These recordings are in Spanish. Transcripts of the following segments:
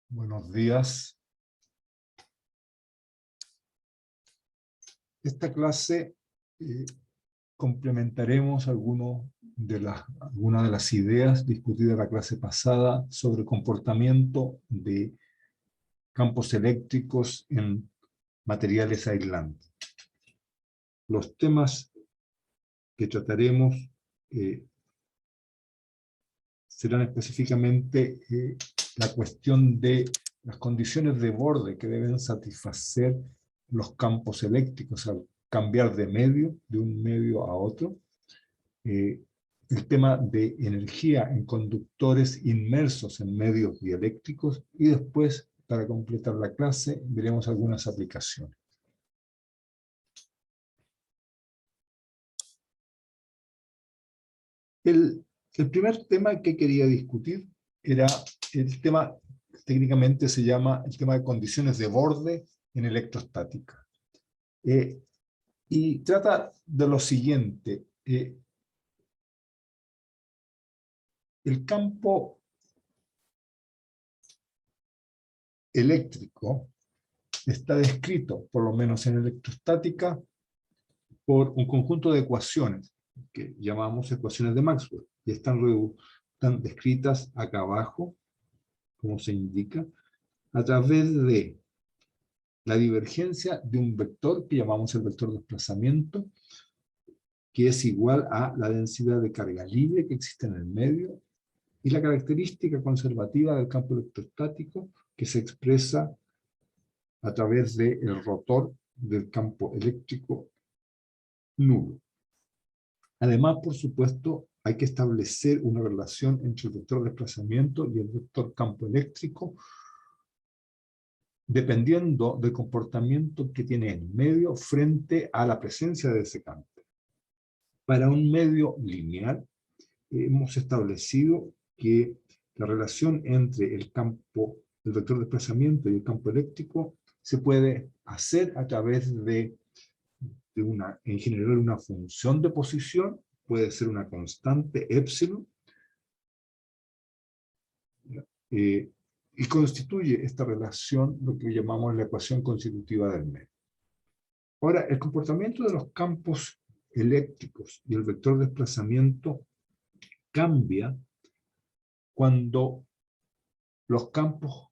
Buenos días. Esta clase complementaremos algunas de las ideas discutidas en la clase pasada sobre comportamiento de campos eléctricos en materiales aislantes. Los temas que trataremos serán específicamente la cuestión de las condiciones de borde que deben satisfacer los campos eléctricos al cambiar de un medio a otro, el tema de energía en conductores inmersos en medios dieléctricos, y después, para completar la clase, veremos algunas aplicaciones. El primer tema que quería discutir era el tema, técnicamente se llama el tema de condiciones de borde en electrostática. Y trata de lo siguiente. El campo eléctrico está descrito, por lo menos en electrostática, por un conjunto de ecuaciones que llamamos ecuaciones de Maxwell, y están descritas acá abajo, como se indica, a través de la divergencia de un vector que llamamos el vector de desplazamiento, que es igual a la densidad de carga libre que existe en el medio, y la característica conservativa del campo electrostático, que se expresa a través del rotor del campo eléctrico nulo. Además, por supuesto, hay que establecer una relación entre el vector de desplazamiento y el vector campo eléctrico, dependiendo del comportamiento que tiene el medio frente a la presencia de ese campo. Para un medio lineal, hemos establecido que la relación entre el vector de desplazamiento y el campo eléctrico se puede hacer a través en general, una función de posición, puede ser una constante épsilon, y constituye esta relación lo que llamamos la ecuación constitutiva del medio. Ahora, el comportamiento de los campos eléctricos y el vector de desplazamiento cambia cuando los campos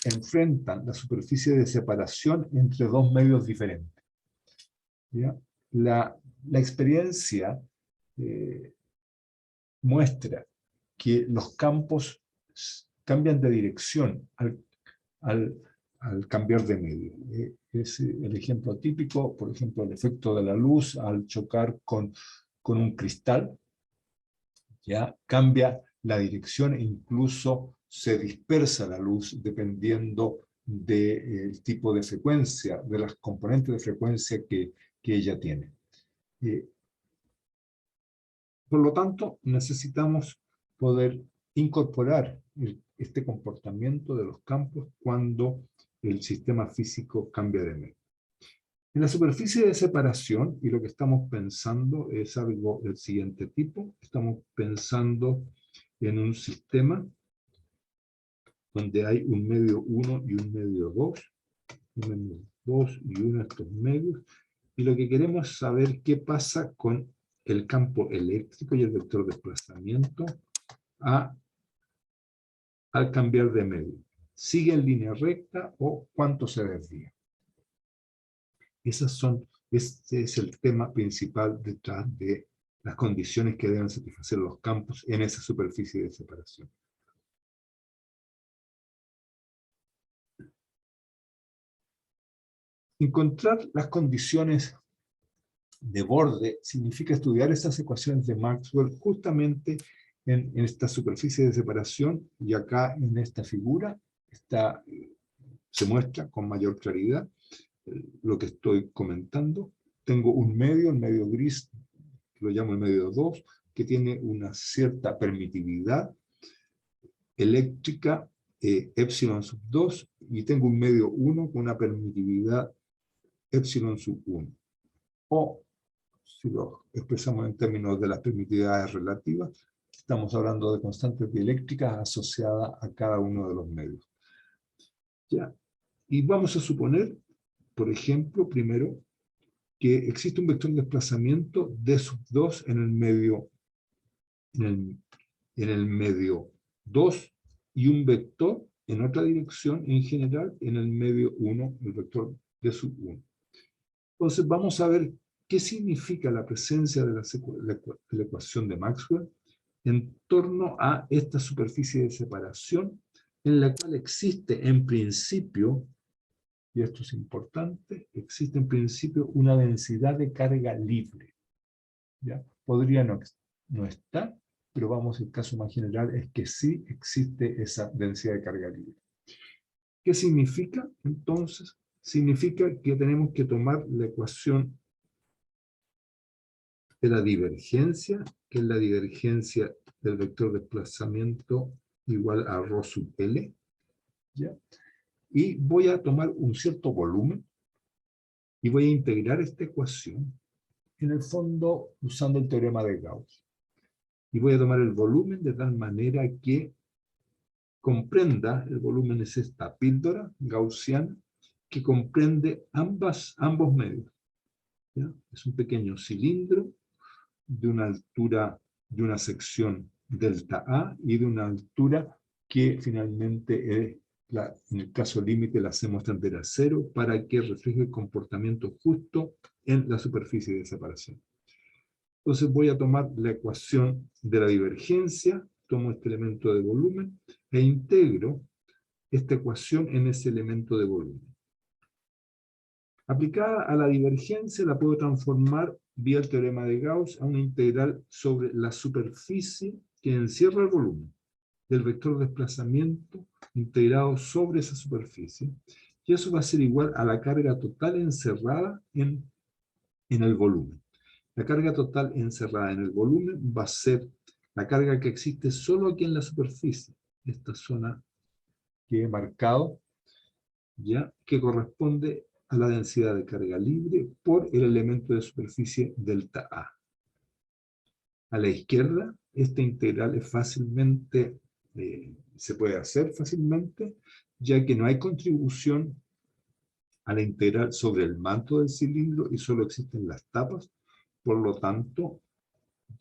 enfrentan la superficie de separación entre dos medios diferentes. ¿Ya? La experiencia muestra que los campos cambian de dirección al cambiar de medio. Es el ejemplo típico, por ejemplo, el efecto de la luz al chocar con un cristal. ¿Ya? Cambia la dirección e incluso se dispersa la luz dependiendo del tipo de frecuencia, de las componentes de frecuencia que ella tiene. Por lo tanto, necesitamos poder incorporar este comportamiento de los campos cuando el sistema físico cambia de medio. En la superficie de separación, y lo que estamos pensando es algo del siguiente tipo, estamos pensando en un sistema donde hay un medio 1 y un medio 2, un medio 2 y uno de estos medios, y lo que queremos es saber qué pasa con el campo eléctrico y el vector de desplazamiento al cambiar de medio. ¿Sigue en línea recta o cuánto se desvía? Este es el tema principal detrás de las condiciones que deben satisfacer los campos en esa superficie de separación. Encontrar las condiciones de borde significa estudiar esas ecuaciones de Maxwell justamente en esta superficie de separación, y acá en esta figura se muestra con mayor claridad lo que estoy comentando. Tengo un medio, el medio gris, que lo llamo el medio 2, que tiene una cierta permitividad eléctrica, epsilon sub 2, y tengo un medio 1 con una permitividad epsilon sub 1. O, si lo expresamos en términos de las permitividades relativas, Estamos hablando de constantes dieléctricas asociadas a cada uno de los medios. ¿Ya? Y vamos a suponer, por ejemplo, primero, que existe un vector de desplazamiento D sub 2 en el medio 2 y un vector en otra dirección en general en el medio 1, el vector D sub 1. Entonces vamos a ver qué significa la presencia de la ecuación de Maxwell en torno a esta superficie de separación en la cual existe en principio, y esto es importante, existe en principio una densidad de carga libre. ¿Ya? Podría no estar, pero vamos, el caso más general es que sí existe esa densidad de carga libre. ¿Qué significa entonces? Significa que tenemos que tomar la ecuación de la divergencia, que es la divergencia del vector de desplazamiento igual a ρ sub L, ¿ya? Y voy a tomar un cierto volumen y voy a integrar esta ecuación, en el fondo usando el teorema de Gauss. Y voy a tomar el volumen de tal manera que comprenda, el volumen es esta píldora gaussiana, que comprende ambos medios. ¿Ya? Es un pequeño cilindro de una altura, de una sección delta A y de una altura que finalmente es, en el caso límite la hacemos tender a 0 para que refleje el comportamiento justo en la superficie de separación. Entonces voy a tomar la ecuación de la divergencia, tomo este elemento de volumen e integro esta ecuación en ese elemento de volumen. Aplicada a la divergencia la puedo transformar vía el teorema de Gauss a una integral sobre la superficie que encierra el volumen del vector de desplazamiento integrado sobre esa superficie, y eso va a ser igual a la carga total encerrada en el volumen. La carga total encerrada en el volumen va a ser la carga que existe solo aquí en la superficie, esta zona que he marcado, ¿ya? Que corresponde a la densidad de carga libre por el elemento de superficie delta A. A la izquierda, esta integral es fácilmente, se puede hacer fácilmente, ya que no hay contribución a la integral sobre el manto del cilindro y solo existen las tapas. Por lo tanto,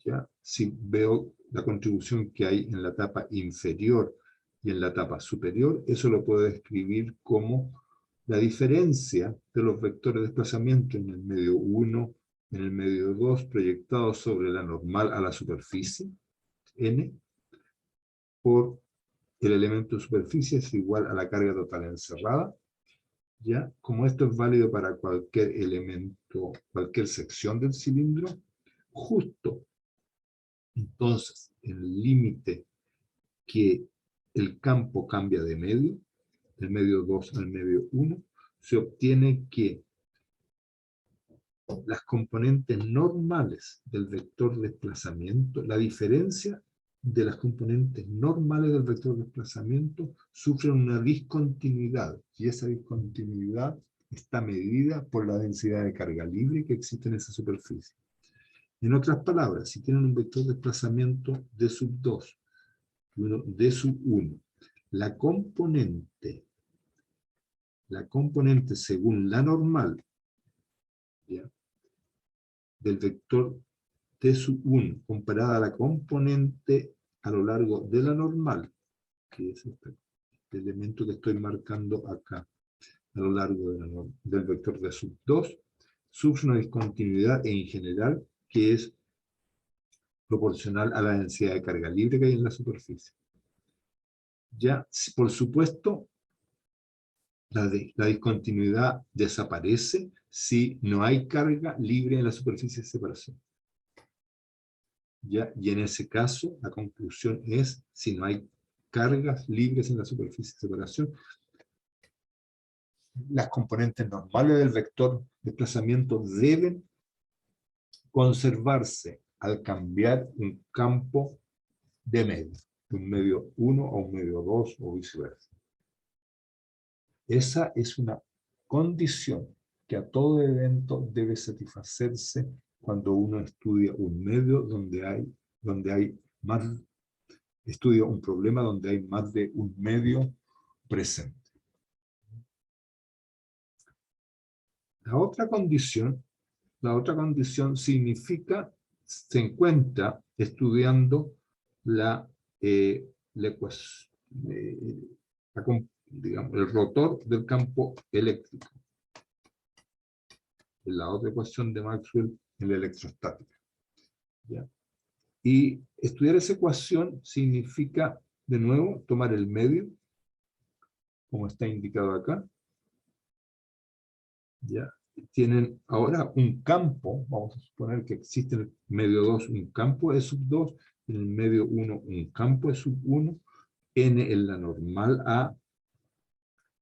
ya si veo la contribución que hay en la tapa inferior y en la tapa superior, eso lo puedo escribir como la diferencia de los vectores de desplazamiento en el medio 1, en el medio 2, proyectados sobre la normal a la superficie, n, por el elemento de superficie es igual a la carga total encerrada. ¿Ya? Como esto es válido para cualquier elemento, cualquier sección del cilindro, justo entonces el límite que el campo cambia de medio, del medio 2 al medio 1, se obtiene que las componentes normales del vector de desplazamiento, la diferencia de las componentes normales del vector de desplazamiento sufren una discontinuidad, y esa discontinuidad está medida por la densidad de carga libre que existe en esa superficie. En otras palabras, si tienen un vector de desplazamiento D sub 2 y uno D sub 1, la componente según la normal, ¿ya?, del vector D sub 1 comparada a la componente a lo largo de la normal, que es este elemento que estoy marcando acá, a lo largo del vector D sub 2, sufre una discontinuidad en general que es proporcional a la densidad de carga libre que hay en la superficie. Ya, por supuesto, la discontinuidad desaparece si no hay carga libre en la superficie de separación. ¿Ya? Y en ese caso, la conclusión es, si no hay cargas libres en la superficie de separación, las componentes normales del vector de desplazamiento deben conservarse al cambiar un campo de medio, de un medio 1 a un medio 2 o viceversa. Esa es una condición que a todo evento debe satisfacerse cuando uno estudia un medio donde hay más estudio un problema donde hay más de un medio presente. La otra condición significa, se encuentra estudiando la ecuación, digamos, el rotor del campo eléctrico. En la otra ecuación de Maxwell en la electrostática. ¿Ya? Y estudiar esa ecuación significa, de nuevo, tomar el medio, como está indicado acá. ¿Ya? Tienen ahora un campo, vamos a suponer que existe en el medio 2 un campo de sub 2, en el medio 1 un campo de sub 1, n en la normal a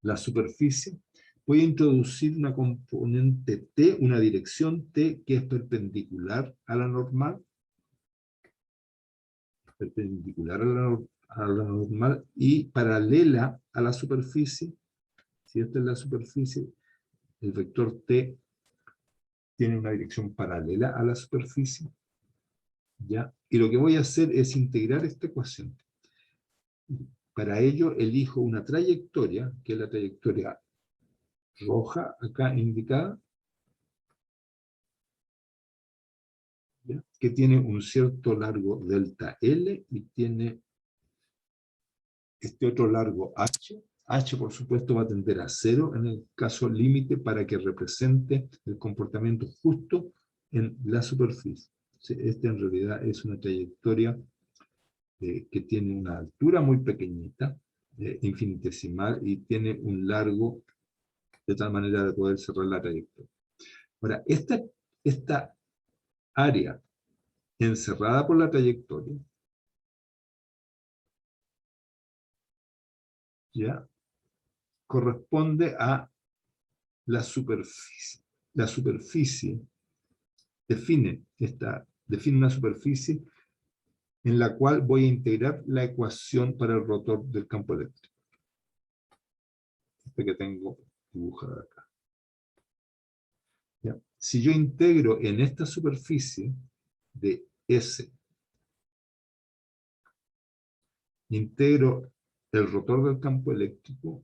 la superficie. Voy a introducir una componente t, una dirección t que es perpendicular a la normal, y paralela a la superficie. Si esta es la superficie, el vector t tiene una dirección paralela a la superficie. ¿Ya? Y lo que voy a hacer es integrar esta ecuación. Para ello elijo una trayectoria, que es la trayectoria roja, acá indicada, ¿ya? Que tiene un cierto largo delta L y tiene este otro largo H. H, por supuesto, va a tender a 0 en el caso límite para que represente el comportamiento justo en la superficie. Esta en realidad es una trayectoria que tiene una altura muy pequeñita, infinitesimal, y tiene un largo de tal manera de poder cerrar la trayectoria. Ahora, esta área encerrada por la trayectoria, ¿ya? Corresponde a la superficie. La superficie define una superficie en la cual voy a integrar la ecuación para el rotor del campo eléctrico. Esta que tengo dibujada acá. ¿Ya? Si yo integro en esta superficie de S, integro el rotor del campo eléctrico,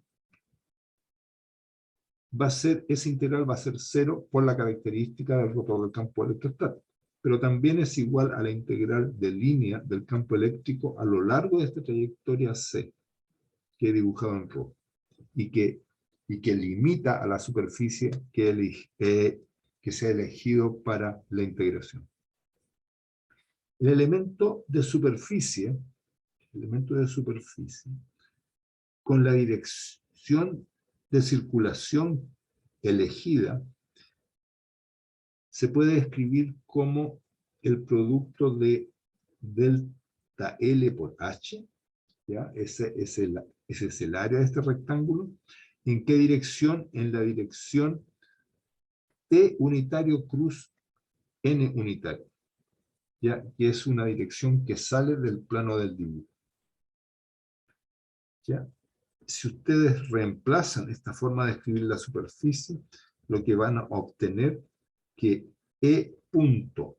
ese integral va a ser 0 por la característica del rotor del campo electrostático, pero también es igual a la integral de línea del campo eléctrico a lo largo de esta trayectoria C, que he dibujado en rojo, y que limita a la superficie que se ha elegido para la integración. El elemento de superficie, con la dirección de circulación elegida, se puede escribir como el producto de delta L por H, ¿ya? Ese es el área de este rectángulo. ¿En qué dirección? En la dirección T unitario cruz N unitario, ¿ya? Que es una dirección que sale del plano del dibujo. ¿Ya? Si ustedes reemplazan esta forma de escribir la superficie, lo que van a obtener que E punto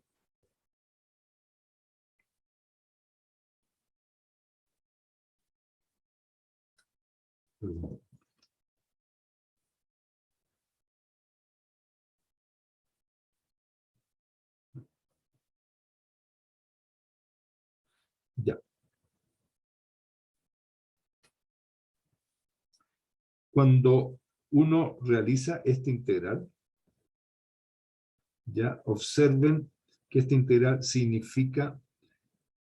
ya. Cuando uno realiza esta integral, ya observen que esta integral significa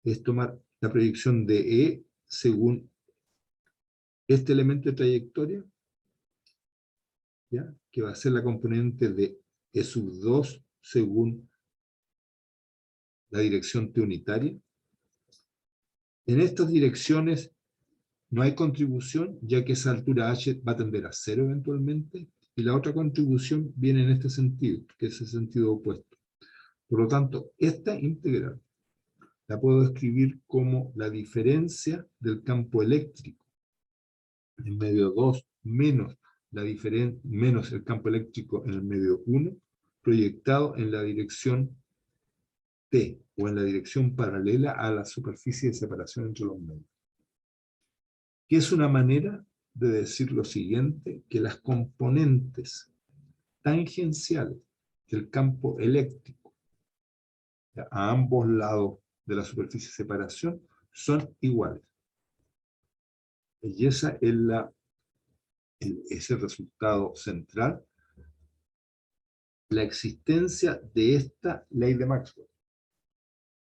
es tomar la proyección de E según este elemento de trayectoria, ¿ya? Que va a ser la componente de E sub 2 según la dirección T unitaria. En estas direcciones no hay contribución, ya que esa altura H va a tender a 0 eventualmente, y la otra contribución viene en este sentido, que es el sentido opuesto. Por lo tanto, esta integral la puedo escribir como la diferencia del campo eléctrico en medio 2 menos el campo eléctrico en el medio 1, proyectado en la dirección T o en la dirección paralela a la superficie de separación entre los medios. Que es una manera de decir lo siguiente, que las componentes tangenciales del campo eléctrico a ambos lados de la superficie de separación son iguales. Y esa es el resultado central, la existencia de esta ley de Maxwell,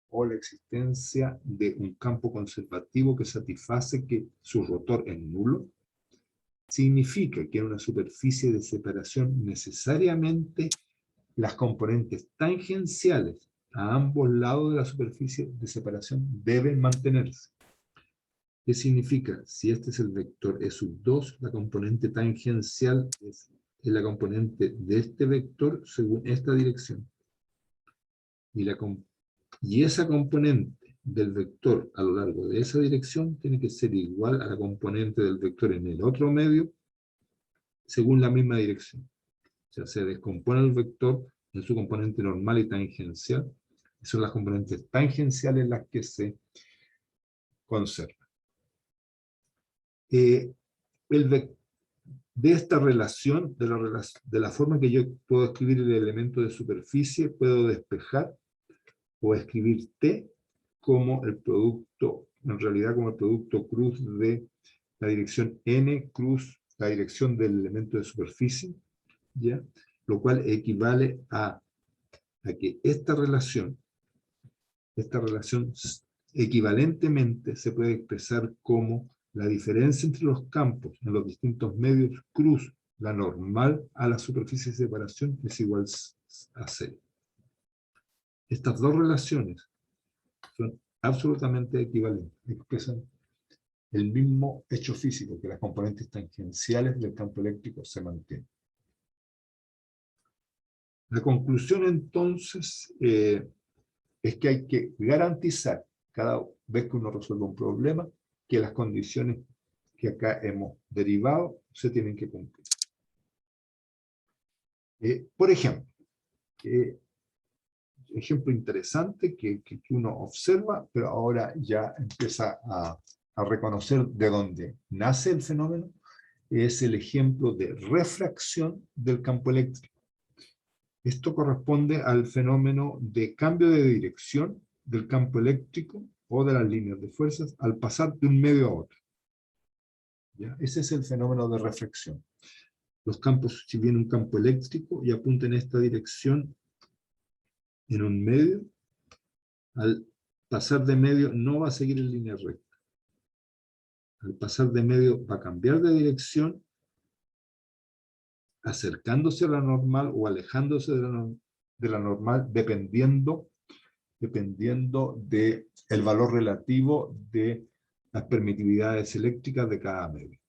o la existencia de un campo conservativo que satisface que su rotor es nulo, significa que en una superficie de separación necesariamente las componentes tangenciales a ambos lados de la superficie de separación deben mantenerse. ¿Qué significa? Si este es el vector E sub 2, la componente tangencial es la componente de este vector según esta dirección. Y esa componente del vector a lo largo de esa dirección tiene que ser igual a la componente del vector en el otro medio según la misma dirección. O sea, se descompone el vector en su componente normal y tangencial. Y son las componentes tangenciales las que se conservan. De esta relación, de la forma que yo puedo escribir el elemento de superficie, puedo despejar o escribir T como el producto, en realidad como el producto cruz de la dirección N cruz la dirección del elemento de superficie, ¿ya? Lo cual equivale a que esta relación equivalentemente se puede expresar como la diferencia entre los campos en los distintos medios cruz la normal a la superficie de separación es igual a 0. Estas dos relaciones son absolutamente equivalentes, expresan el mismo hecho físico, que las componentes tangenciales del campo eléctrico se mantienen. La conclusión entonces es que hay que garantizar cada vez que uno resuelve un problema que las condiciones que acá hemos derivado se tienen que cumplir. Por ejemplo, ejemplo interesante que uno observa, pero ahora ya empieza a reconocer de dónde nace el fenómeno, es el ejemplo de refracción del campo eléctrico. Esto corresponde al fenómeno de cambio de dirección del campo eléctrico o de las líneas de fuerzas al pasar de un medio a otro. ¿Ya? Ese es el fenómeno de refracción. Los campos, si viene un campo eléctrico y apunta en esta dirección en un medio, al pasar de medio no va a seguir en línea recta. Al pasar de medio va a cambiar de dirección, acercándose a la normal o alejándose de la normal, dependiendo del valor relativo de las permitividades eléctricas de cada medio.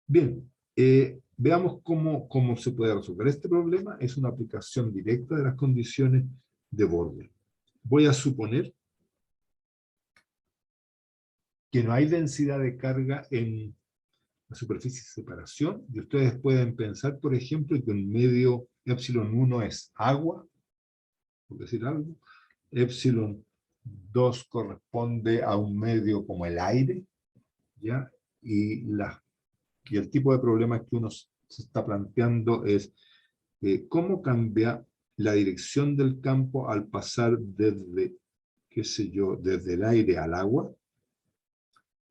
Bien, veamos cómo se puede resolver este problema. Es una aplicación directa de las condiciones de borde. Voy a suponer que no hay densidad de carga en la superficie de separación, y ustedes pueden pensar, por ejemplo, que un medio epsilon 1 es agua, por decir algo, epsilon 2 corresponde a un medio como el aire, ¿ya? Y el tipo de problema que uno se está planteando es cómo cambia la dirección del campo al pasar desde, qué sé yo, desde el aire al agua,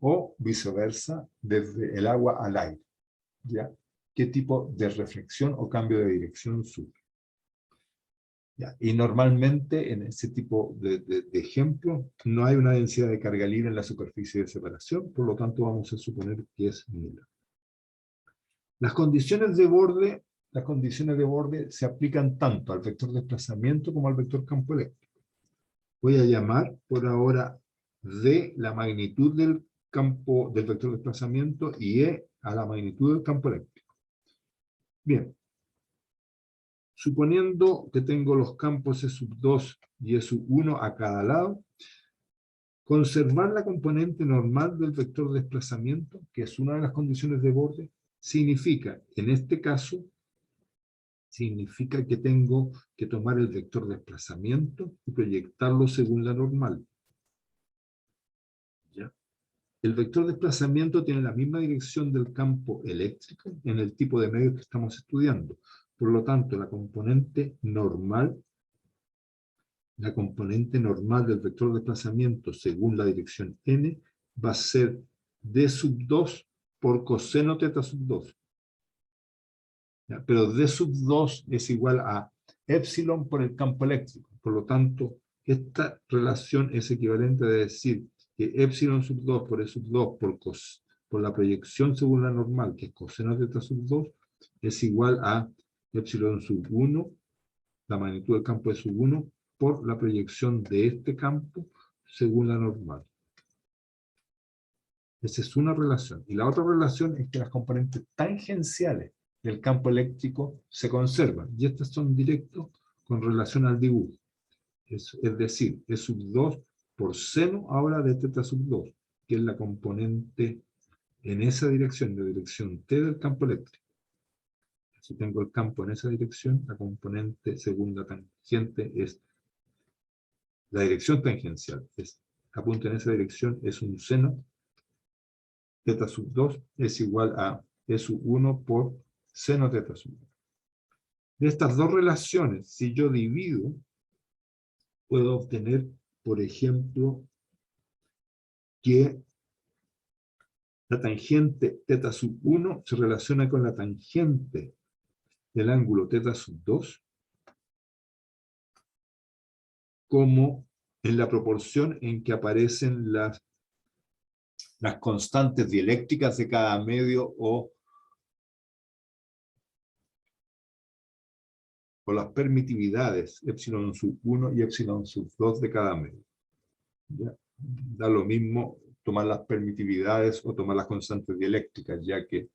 o viceversa, desde el agua al aire, ¿ya? ¿Qué tipo de reflexión o cambio de dirección sufre? ¿Ya? Y normalmente en ese tipo de ejemplo no hay una densidad de carga libre en la superficie de separación, por lo tanto vamos a suponer que es nula. Las condiciones de borde se aplican tanto al vector desplazamiento como al vector campo eléctrico. Voy a llamar por ahora D la magnitud del campo del vector desplazamiento y E a la magnitud del campo eléctrico. Bien. Suponiendo que tengo los campos E sub 2 y E sub 1 a cada lado, conservar la componente normal del vector de desplazamiento, que es una de las condiciones de borde, significa, en este caso, significa que tengo que tomar el vector de desplazamiento y proyectarlo según la normal. ¿Ya? El vector de desplazamiento tiene la misma dirección del campo eléctrico en el tipo de medios que estamos estudiando. Por lo tanto, la componente normal del vector de desplazamiento según la dirección n va a ser d sub 2 por coseno teta sub 2. ¿Ya? Pero d sub 2 es igual a epsilon por el campo eléctrico. Por lo tanto, esta relación es equivalente a decir que epsilon sub 2 por e sub 2 por la proyección según la normal, que es coseno teta sub 2, es igual a epsilon sub 1, la magnitud del campo de sub 1, por la proyección de este campo según la normal. Esa es una relación. Y la otra relación es que las componentes tangenciales del campo eléctrico se conservan. Y estas son directos con relación al dibujo. Es decir, E sub 2 por seno ahora de teta sub 2, que es la componente en esa dirección, la dirección T del campo eléctrico. Si tengo el campo en esa dirección, la componente según la tangente es la dirección tangencial. Apunta en esa dirección, es un seno. Teta sub 2 es igual a E sub 1 por seno teta sub 2. De estas dos relaciones, si yo divido, puedo obtener, por ejemplo, que la tangente teta sub 1 se relaciona con la tangente del ángulo teta sub 2 como en la proporción en que aparecen las constantes dieléctricas de cada medio o las permitividades epsilon sub 1 y epsilon sub 2 de cada medio. ¿Ya? Da lo mismo tomar las permitividades o tomar las constantes dieléctricas, ya que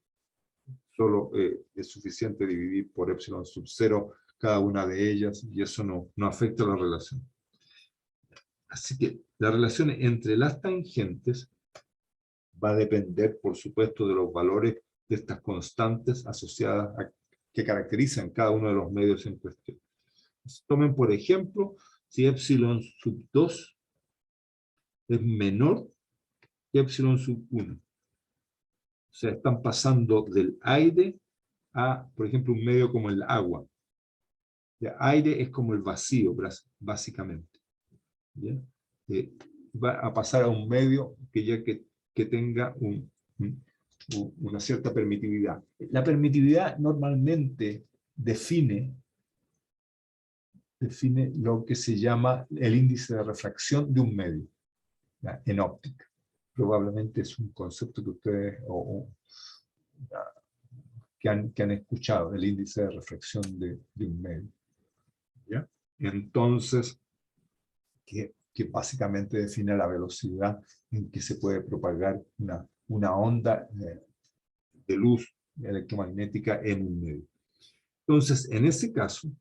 solo es suficiente dividir por epsilon sub 0 cada una de ellas y eso no afecta la relación. Así que la relación entre las tangentes va a depender, por supuesto, de los valores de estas constantes asociadas que caracterizan cada uno de los medios en cuestión. Tomen, por ejemplo, si epsilon sub 2 es menor que epsilon sub 1. O sea, están pasando del aire a, por ejemplo, un medio como el agua. El aire es como el vacío, básicamente. ¿Ya? Va a pasar a un medio que tenga una cierta permitividad. La permitividad normalmente define lo que se llama el índice de refracción de un medio, ¿ya? En óptica. Probablemente es un concepto que ustedes que han escuchado, el índice de refracción de un medio. ¿Ya? Entonces, que básicamente define la velocidad en que se puede propagar una onda de luz electromagnética en un medio. Entonces, en ese caso,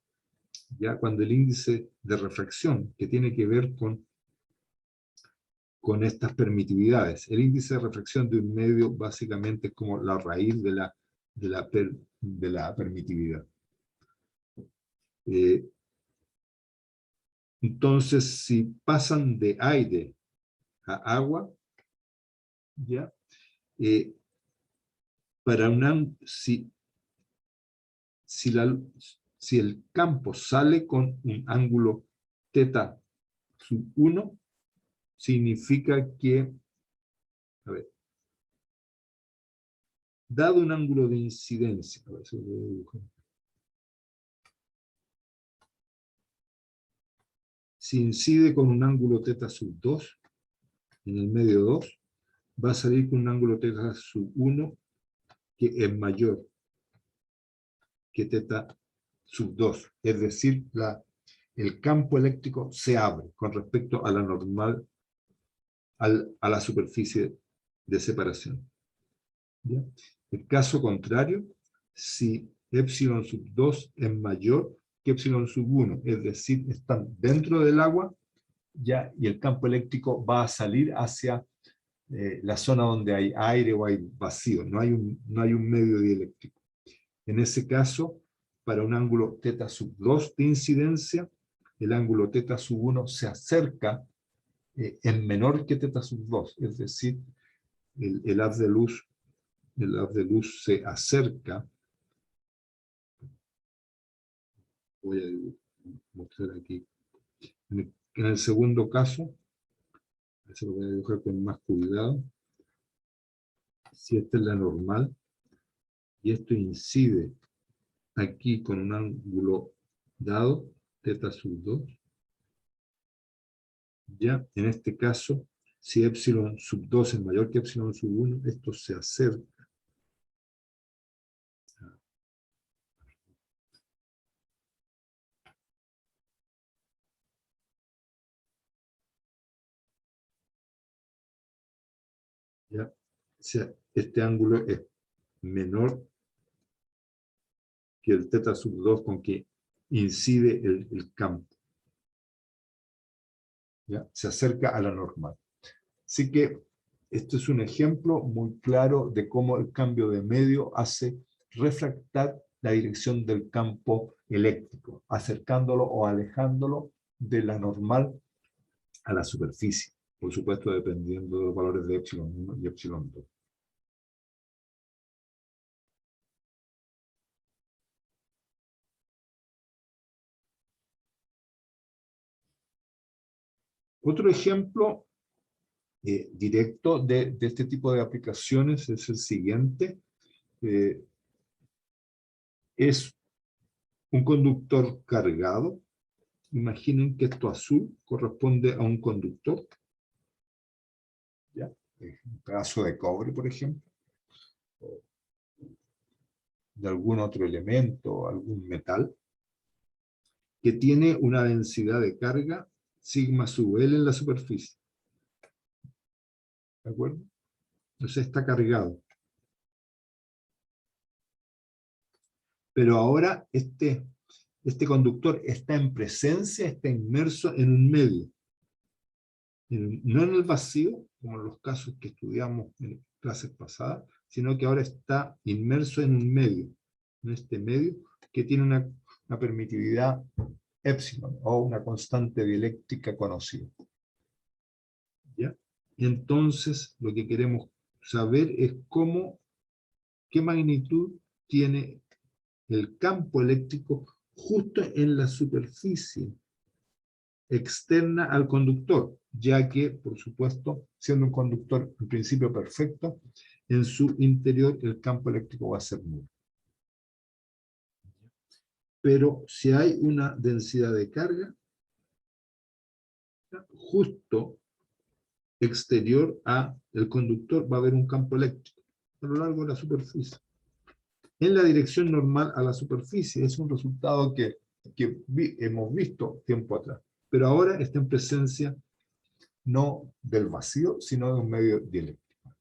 ya cuando el índice de refracción, que tiene que ver con estas permitividades, el índice de refracción de un medio básicamente es como la raíz de la permitividad. Entonces, si pasan de aire a agua, ¿ya? Si el campo sale con un ángulo teta sub 1, significa que, a ver, dado un ángulo de incidencia, a ver si lo voy a dibujar. Si incide con un ángulo teta sub 2, en el medio 2, va a salir con un ángulo teta sub 1 que es mayor que teta sub 2. Es decir, el campo eléctrico se abre con respecto a la normal, a la superficie de separación. ¿Ya? El caso contrario, si epsilon sub 2 es mayor que epsilon sub 1, es decir, están dentro del agua, ya, y el campo eléctrico va a salir hacia la zona donde hay aire o hay vacío, no hay un medio dieléctrico. En ese caso, para un ángulo θ sub 2 de incidencia, el ángulo θ sub 1 se acerca en menor que θ sub 2, es decir, el haz de luz se acerca. Voy a mostrar aquí. En el segundo caso, eso lo voy a dibujar con más cuidado. Si esta es la normal, y esto incide aquí con un ángulo dado, θ sub 2, ya, en este caso, si epsilon sub 2 es mayor que epsilon sub 1, esto se acerca. ¿Ya? O sea, este ángulo es menor que el θ sub 2 con que incide el campo. ¿Ya? Se acerca a la normal. Así que este es un ejemplo muy claro de cómo el cambio de medio hace refractar la dirección del campo eléctrico, acercándolo o alejándolo de la normal a la superficie. Por supuesto, dependiendo de los valores de epsilon 1 y epsilon 2. Otro ejemplo directo de este tipo de aplicaciones es el siguiente. Es un conductor cargado. Imaginen que esto azul corresponde a un conductor. ¿Ya? Un pedazo de cobre, por ejemplo. O de algún otro elemento, algún metal, que tiene una densidad de carga sigma sub L en la superficie. ¿De acuerdo? Entonces está cargado. Pero ahora este conductor está en presencia, está inmerso en un medio. No en el vacío, como en los casos que estudiamos en clases pasadas, sino que ahora está inmerso en un medio. En este medio que tiene una permitividad epsilon, o una constante dieléctrica conocida. ¿Ya? Y entonces lo que queremos saber es qué magnitud tiene el campo eléctrico justo en la superficie externa al conductor, ya que, por supuesto, siendo un conductor en principio perfecto, en su interior el campo eléctrico va a ser nulo. Pero si hay una densidad de carga, justo exterior a el conductor va a haber un campo eléctrico a lo largo de la superficie, en la dirección normal a la superficie. Es un resultado que hemos visto tiempo atrás, pero ahora está en presencia no del vacío, sino de un medio dieléctrico.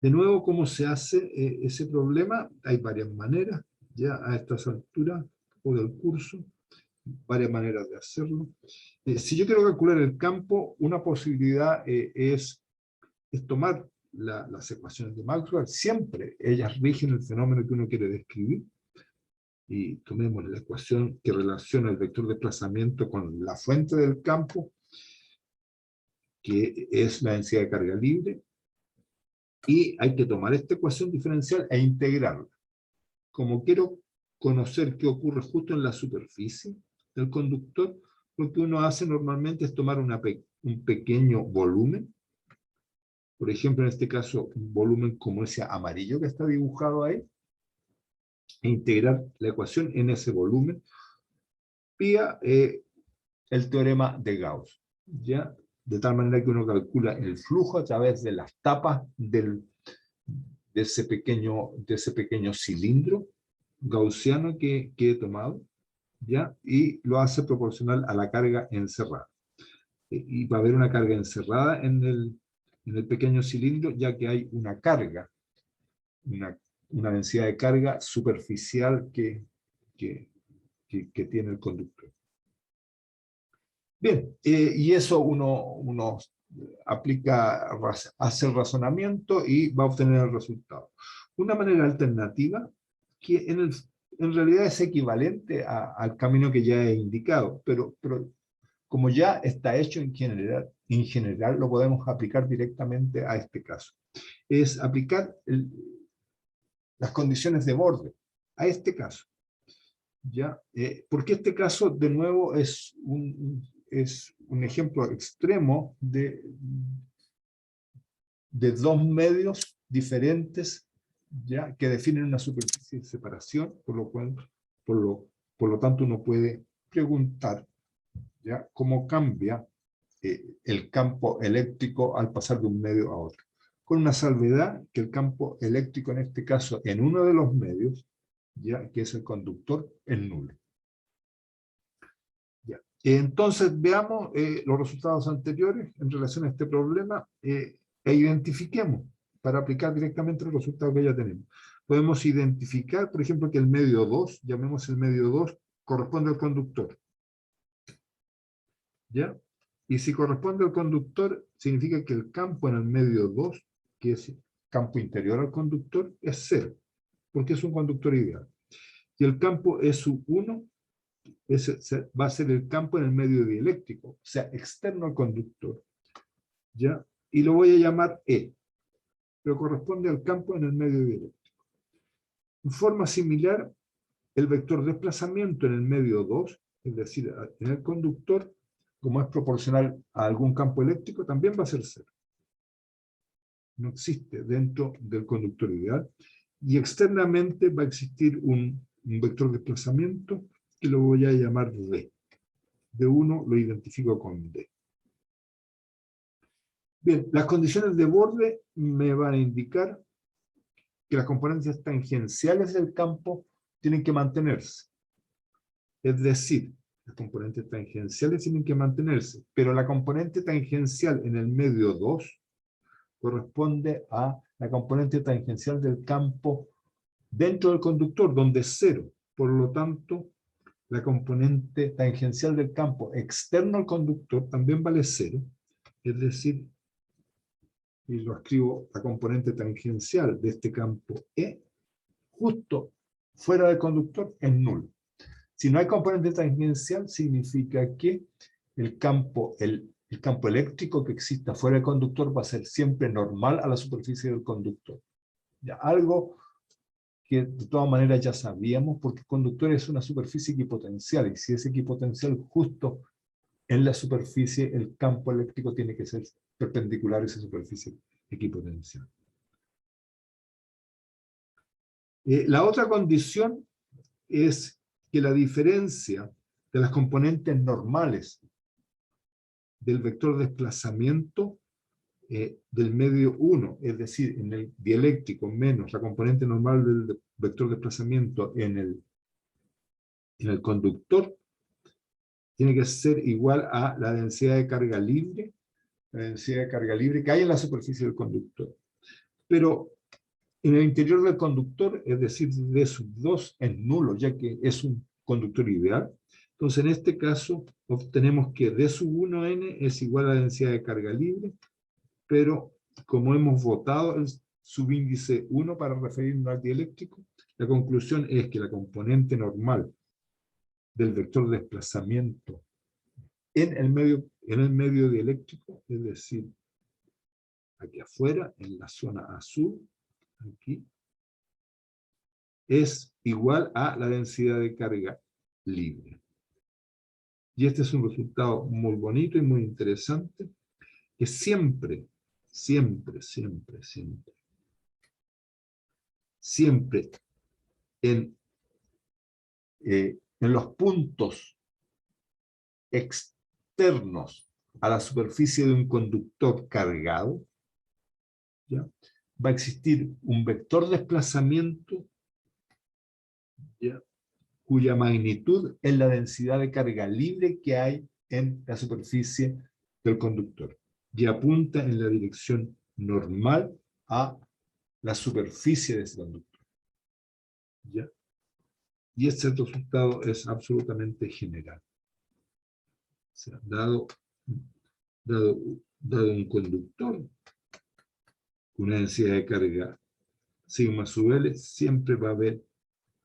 De nuevo, ¿cómo se hace ese problema? Hay varias maneras, ya a estas alturas del curso, varias maneras de hacerlo. Si yo quiero calcular el campo, una posibilidad es tomar las ecuaciones de Maxwell. Siempre ellas rigen el fenómeno que uno quiere describir. Y tomemos la ecuación que relaciona el vector de desplazamiento con la fuente del campo, que es la densidad de carga libre, y hay que tomar esta ecuación diferencial e integrarla. Como quiero conocer qué ocurre justo en la superficie del conductor, lo que uno hace normalmente es tomar un pequeño volumen, por ejemplo, en este caso, un volumen como ese amarillo que está dibujado ahí, e integrar la ecuación en ese volumen vía el teorema de Gauss, ¿ya? De tal manera que uno calcula el flujo a través de las tapas de ese pequeño cilindro gaussiano que he tomado, ¿ya? Y lo hace proporcional a la carga encerrada. Y va a haber una carga encerrada en el pequeño cilindro, ya que hay una carga, una densidad de carga superficial que tiene el conductor. Bien, y eso uno aplica, hace el razonamiento y va a obtener el resultado. Una manera alternativa, que en realidad es equivalente al camino que ya he indicado, pero como ya está hecho en general lo podemos aplicar directamente a este caso. Es aplicar las condiciones de borde a este caso. ¿Ya? Porque este caso, de nuevo, es un ejemplo extremo de dos medios diferentes, ¿ya? Que definen una superficie de separación, por lo tanto uno puede preguntar, ¿ya? Cómo cambia el campo eléctrico al pasar de un medio a otro. Con una salvedad que el campo eléctrico, en este caso, en uno de los medios, ¿ya? Que es el conductor, es nulo. ¿Ya? Entonces veamos los resultados anteriores en relación a este problema e identifiquemos para aplicar directamente el resultado que ya tenemos. Podemos identificar, por ejemplo, que el medio 2, llamemos el medio 2, corresponde al conductor. ¿Ya? Y si corresponde al conductor, significa que el campo en el medio 2, que es campo interior al conductor, es 0, porque es un conductor ideal. Y el campo E1 va a ser el campo en el medio dieléctrico, o sea, externo al conductor. ¿Ya? Y lo voy a llamar E, pero corresponde al campo en el medio dieléctrico. En forma similar, el vector de desplazamiento en el medio 2, es decir, en el conductor, como es proporcional a algún campo eléctrico, también va a ser 0. No existe dentro del conductor ideal. Y externamente va a existir un vector de desplazamiento que lo voy a llamar D. D1 lo identifico con D. Bien, las condiciones de borde me van a indicar que las componentes tangenciales del campo tienen que mantenerse. Es decir, las componentes tangenciales tienen que mantenerse, pero la componente tangencial en el medio 2 corresponde a la componente tangencial del campo dentro del conductor, donde es 0. Por lo tanto, la componente tangencial del campo externo al conductor también vale 0. Es decir, y lo escribo, la componente tangencial de este campo E, justo fuera del conductor, es nulo. Si no hay componente tangencial, significa que el campo eléctrico que exista fuera del conductor va a ser siempre normal a la superficie del conductor. ¿Ya? Algo que de todas maneras ya sabíamos, porque el conductor es una superficie equipotencial, y si es equipotencial justo en la superficie, el campo eléctrico tiene que ser perpendicular a esa superficie equipotencial. La otra condición es que la diferencia de las componentes normales del vector de desplazamiento del medio 1, es decir, en el dieléctrico menos la componente normal del vector de desplazamiento en el conductor, tiene que ser igual a la densidad de carga libre, que hay en la superficie del conductor. Pero en el interior del conductor, es decir, D2 es nulo, ya que es un conductor ideal. Entonces, en este caso, obtenemos que D1n es igual a la densidad de carga libre, pero como hemos votado el subíndice 1 para referirnos al dieléctrico, la conclusión es que la componente normal del vector de desplazamiento en el medio dieléctrico, es decir, aquí afuera, en la zona azul, aquí, es igual a la densidad de carga libre. Y este es un resultado muy bonito y muy interesante, que siempre en los puntos externos a la superficie de un conductor cargado, ¿ya? Va a existir un vector de desplazamiento, ¿ya? Cuya magnitud es la densidad de carga libre que hay en la superficie del conductor, y apunta en la dirección normal a la superficie de ese conductor. ¿Ya? Y este resultado es absolutamente general. O sea, dado un conductor con una densidad de carga sigma sub L, siempre va a haber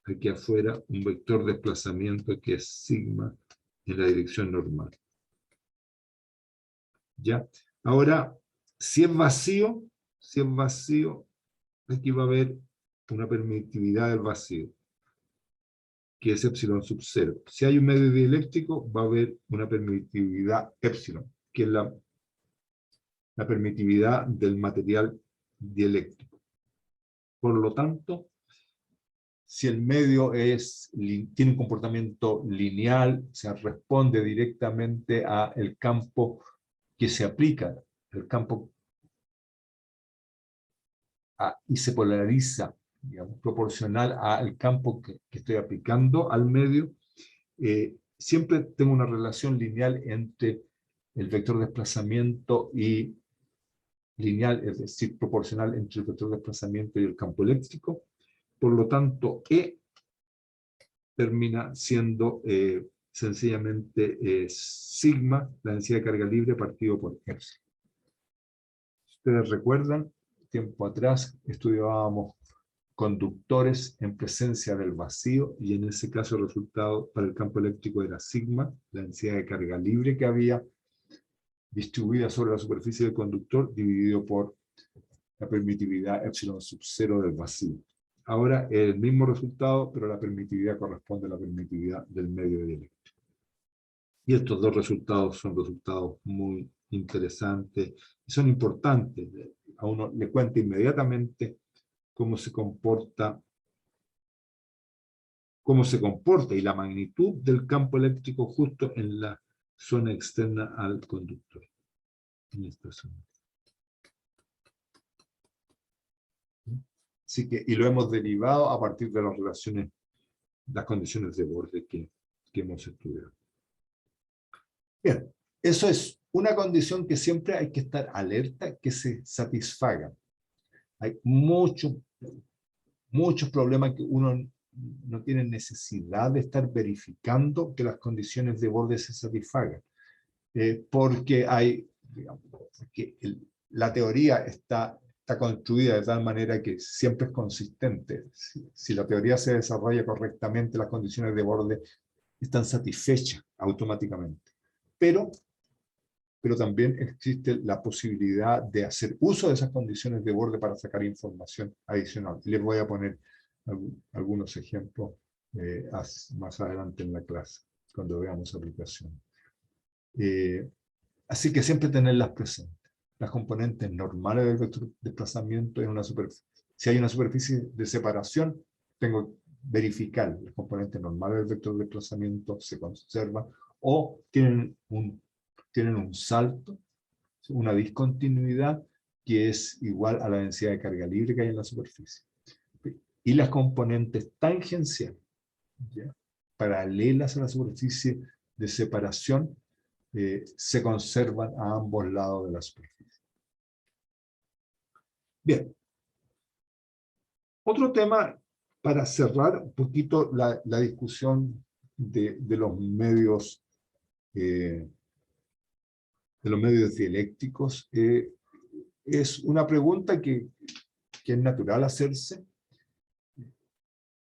aquí afuera un vector de desplazamiento que es sigma en la dirección normal. ¿Ya? Ahora, si es vacío, aquí va a haber una permitividad del vacío, que es epsilon sub 0. Si hay un medio dieléctrico, va a haber una permitividad epsilon, que es la permitividad del material dieléctrico. Por lo tanto, si el medio tiene un comportamiento lineal, se responde directamente al campo que se aplica, el campo y se polariza, digamos, proporcional al campo que estoy aplicando al medio, siempre tengo una relación lineal entre el vector de desplazamiento y lineal, es decir, proporcional entre el vector de desplazamiento y el campo eléctrico. Por lo tanto, E termina siendo sencillamente sigma, la densidad de carga libre partido por epsilon. Ustedes recuerdan, tiempo atrás estudiábamos conductores en presencia del vacío, y en ese caso el resultado para el campo eléctrico era sigma, la densidad de carga libre que había distribuida sobre la superficie del conductor, dividido por la permitividad epsilon sub 0 del vacío. Ahora el mismo resultado, pero la permitividad corresponde a la permitividad del medio dieléctrico. Y estos dos resultados son resultados muy interesantes y son importantes. A uno le cuenta inmediatamente cómo se comporta y la magnitud del campo eléctrico justo en la zona externa al conductor. En esta zona. Así que, y lo hemos derivado a partir de las relaciones, las condiciones de borde que hemos estudiado. Bien, eso es una condición que siempre hay que estar alerta que se satisfaga. Hay muchos problemas que uno no tiene necesidad de estar verificando que las condiciones de borde se satisfagan. Porque hay, digamos, que la teoría está construida de tal manera que siempre es consistente. Si la teoría se desarrolla correctamente, las condiciones de borde están satisfechas automáticamente. Pero también existe la posibilidad de hacer uso de esas condiciones de borde para sacar información adicional. Les voy a poner algunos ejemplos más adelante en la clase, cuando veamos aplicación. Así que siempre tenerlas presentes. Las componentes normales del vector de desplazamiento en una superficie. Si hay una superficie de separación, tengo que verificar las componentes normales del vector de desplazamiento se conservan o tienen un salto, una discontinuidad que es igual a la densidad de carga libre que hay en la superficie. Y las componentes tangenciales, ¿ya?, paralelas a la superficie de separación, se conservan a ambos lados de la superficie. Bien. Otro tema para cerrar un poquito la discusión de los medios dieléctricos, es una pregunta que es natural hacerse,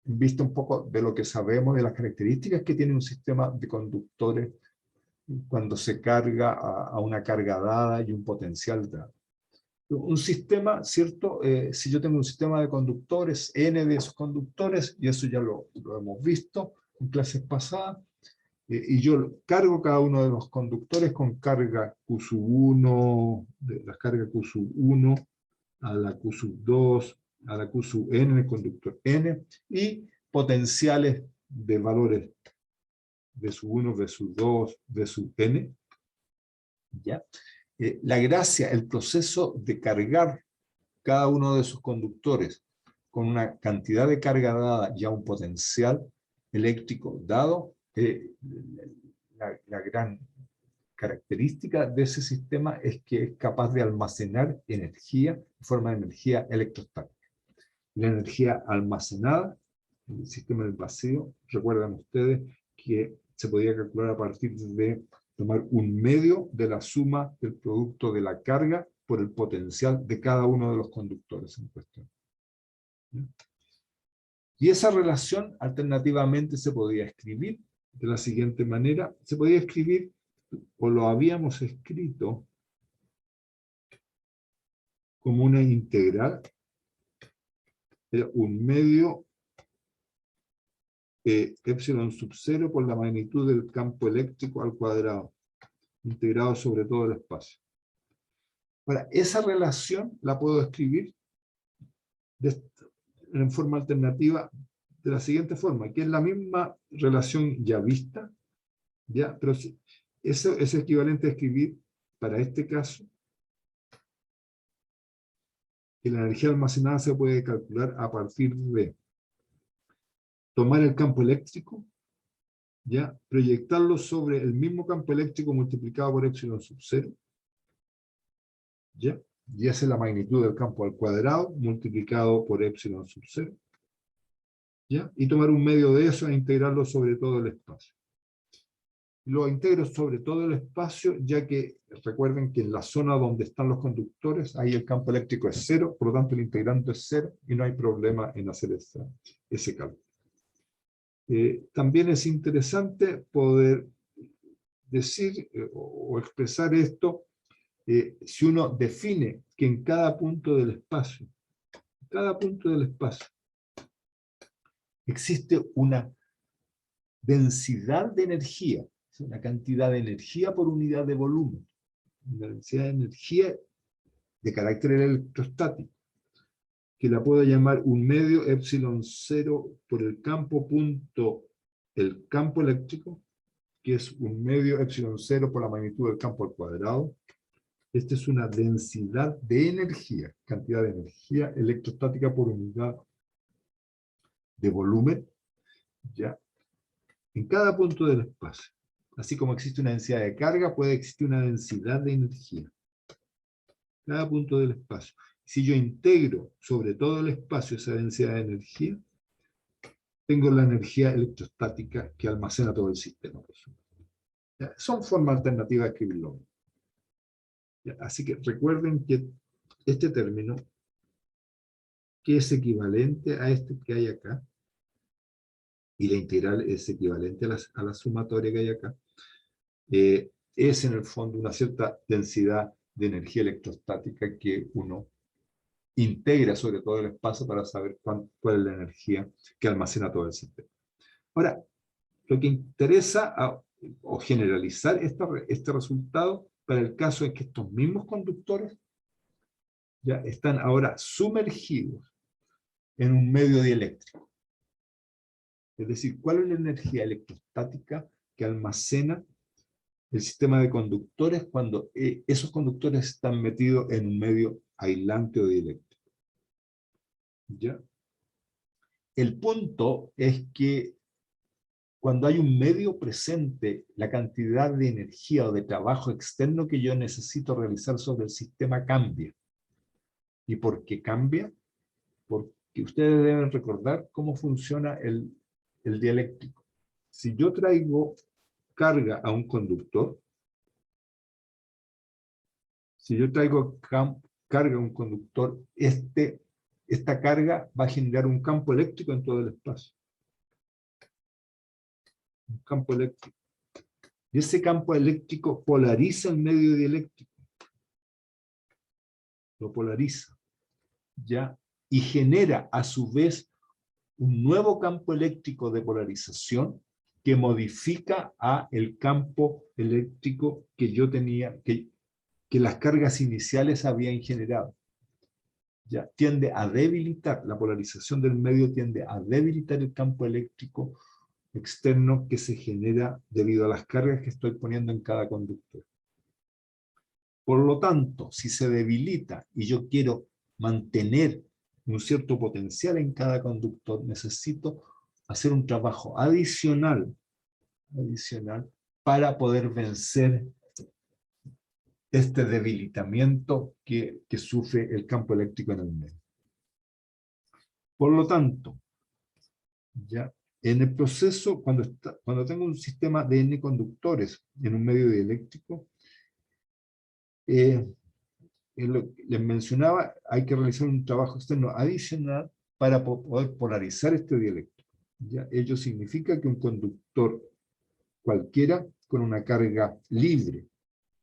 visto un poco de lo que sabemos de las características que tiene un sistema de conductores cuando se carga a una carga dada y un potencial dado. Un sistema, ¿cierto? Si yo tengo un sistema de conductores, N de esos conductores, y eso ya lo hemos visto en clases pasadas, y yo cargo cada uno de los conductores con carga Q sub 1, de la carga Q sub 1 a la Q sub 2, a la Q sub N, el conductor N, y potenciales de valores V sub 1, V sub 2, V sub N. ¿Ya? La gracia, el proceso de cargar cada uno de esos conductores con una cantidad de carga dada y a un potencial eléctrico dado, la gran característica de ese sistema es que es capaz de almacenar energía en forma de energía electrostática. La energía almacenada en el sistema del vacío, recuerdan ustedes que se podía calcular a partir de tomar un medio de la suma del producto de la carga por el potencial de cada uno de los conductores en cuestión. Y esa relación alternativamente se podía escribir de la siguiente manera. Se podía escribir, o lo habíamos escrito, como una integral de un medio epsilon sub 0 por la magnitud del campo eléctrico al cuadrado, integrado sobre todo el espacio. Ahora, esa relación la puedo escribir en forma alternativa de la siguiente forma, que es la misma relación ya vista, ¿ya? Pero eso es equivalente a escribir, para este caso, que la energía almacenada se puede calcular a partir de tomar el campo eléctrico, ¿ya? Proyectarlo sobre el mismo campo eléctrico multiplicado por epsilon sub 0, ¿ya? Y esa es la magnitud del campo al cuadrado multiplicado por epsilon sub 0, ¿ya? Y tomar un medio de eso e integrarlo sobre todo el espacio. Lo integro sobre todo el espacio, ya que recuerden que en la zona donde están los conductores, ahí el campo eléctrico es 0, por lo tanto el integrando es 0 y no hay problema en hacer ese cálculo. También es interesante poder decir o expresar esto si uno define que en cada punto del espacio, existe una densidad de energía, una cantidad de energía por unidad de volumen, una densidad de energía de carácter electrostático, que la puedo llamar un medio epsilon 0 por el campo eléctrico, que es un medio epsilon 0 por la magnitud del campo al cuadrado. Esta es una densidad de energía, cantidad de energía electrostática por unidad de volumen, ¿ya? En cada punto del espacio. Así como existe una densidad de carga, puede existir una densidad de energía. Cada punto del espacio. Si yo integro sobre todo el espacio esa densidad de energía, tengo la energía electrostática que almacena todo el sistema. ¿Ya? Son formas alternativas de escribirlo. ¿Ya? Así que recuerden que este término, que es equivalente a este que hay acá, y la integral es equivalente a la sumatoria que hay acá, es en el fondo una cierta densidad de energía electrostática que uno integra sobre todo el espacio para saber cuál es la energía que almacena todo el sistema. Ahora, lo que interesa o generalizar este resultado para el caso en que estos mismos conductores ya están ahora sumergidos en un medio dieléctrico. Es decir, ¿cuál es la energía electrostática que almacena el sistema de conductores cuando esos conductores están metidos en un medio aislante o dieléctrico? ¿Ya? El punto es que cuando hay un medio presente, la cantidad de energía o de trabajo externo que yo necesito realizar sobre el sistema cambia. ¿Y por qué cambia? Porque ustedes deben recordar cómo funciona el dieléctrico. Si yo traigo carga a un conductor, carga a un conductor, esta carga va a generar un campo eléctrico en todo el espacio. Un campo eléctrico. Y ese campo eléctrico polariza el medio dieléctrico. Lo polariza. ¿Ya? Y genera a su vez un nuevo campo eléctrico de polarización que modifica el campo eléctrico que yo tenía, que las cargas iniciales habían generado. Ya tiende a debilitar, la polarización del medio tiende a debilitar el campo eléctrico externo que se genera debido a las cargas que estoy poniendo en cada conductor. Por lo tanto, si se debilita y yo quiero mantener un cierto potencial en cada conductor, necesito hacer un trabajo adicional para poder vencer este debilitamiento que sufre el campo eléctrico en el medio. Por lo tanto, ya en el proceso, cuando tengo un sistema de n conductores en un medio dieléctrico, les mencionaba, hay que realizar un trabajo externo adicional para poder polarizar este dieléctrico. ¿Ya? Ello significa que un conductor cualquiera con una carga libre,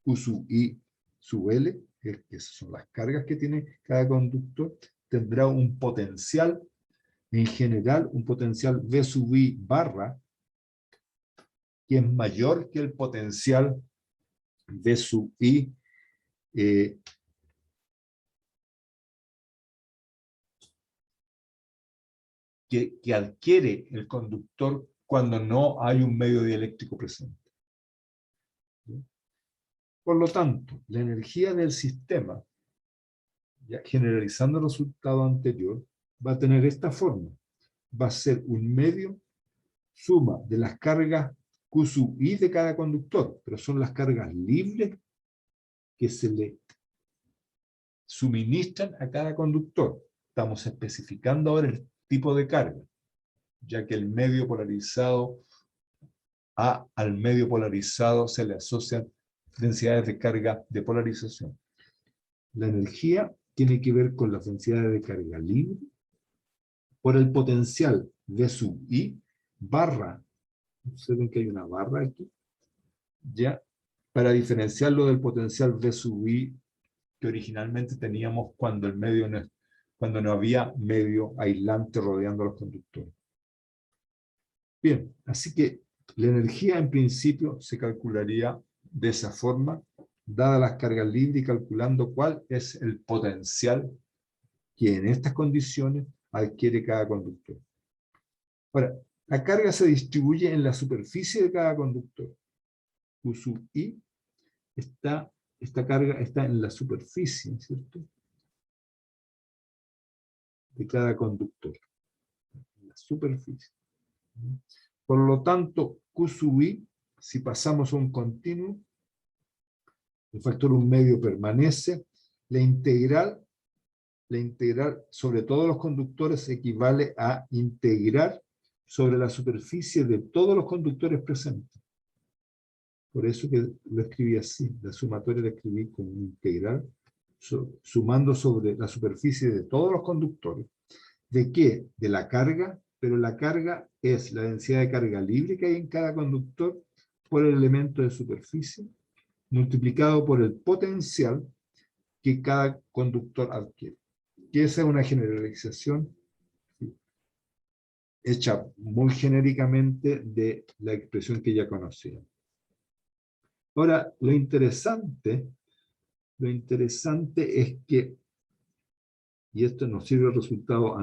Q sub I sub L, que esas son las cargas que tiene cada conductor, tendrá un potencial, en general, un potencial V sub I barra, que es mayor que el potencial V sub I que adquiere el conductor cuando no hay un medio dieléctrico presente. Por lo tanto, la energía del sistema, ya generalizando el resultado anterior, va a tener esta forma. Va a ser un medio suma de las cargas Q sub I de cada conductor, pero son las cargas libres que se le suministran a cada conductor. Estamos especificando ahora el tipo de carga, ya que el medio polarizado al medio polarizado se le asocian densidades de carga de polarización. La energía tiene que ver con las densidades de carga libre por el potencial V sub I barra, observen que hay una barra aquí, ya, para diferenciarlo del potencial V sub I que originalmente teníamos cuando no había medio aislante rodeando a los conductores. Bien, así que la energía en principio se calcularía de esa forma, dadas las cargas libres y calculando cuál es el potencial que en estas condiciones adquiere cada conductor. Ahora, la carga se distribuye en la superficie de cada conductor. Q sub I, esta carga está en la superficie, ¿cierto?, de cada conductor. En la superficie. Por lo tanto, Q sub I, si pasamos a un continuo, el factor 1 medio permanece, la integral sobre todos los conductores equivale a integrar sobre la superficie de todos los conductores presentes. Por eso que lo escribí así, la sumatoria la escribí como integral, sumando sobre la superficie de todos los conductores. ¿De qué? De la carga, pero la carga es la densidad de carga libre que hay en cada conductor por el elemento de superficie, multiplicado por el potencial que cada conductor adquiere. Que esa es una generalización hecha muy genéricamente de la expresión que ya conocían. Ahora, lo interesante es que, y esto nos sirve el resultado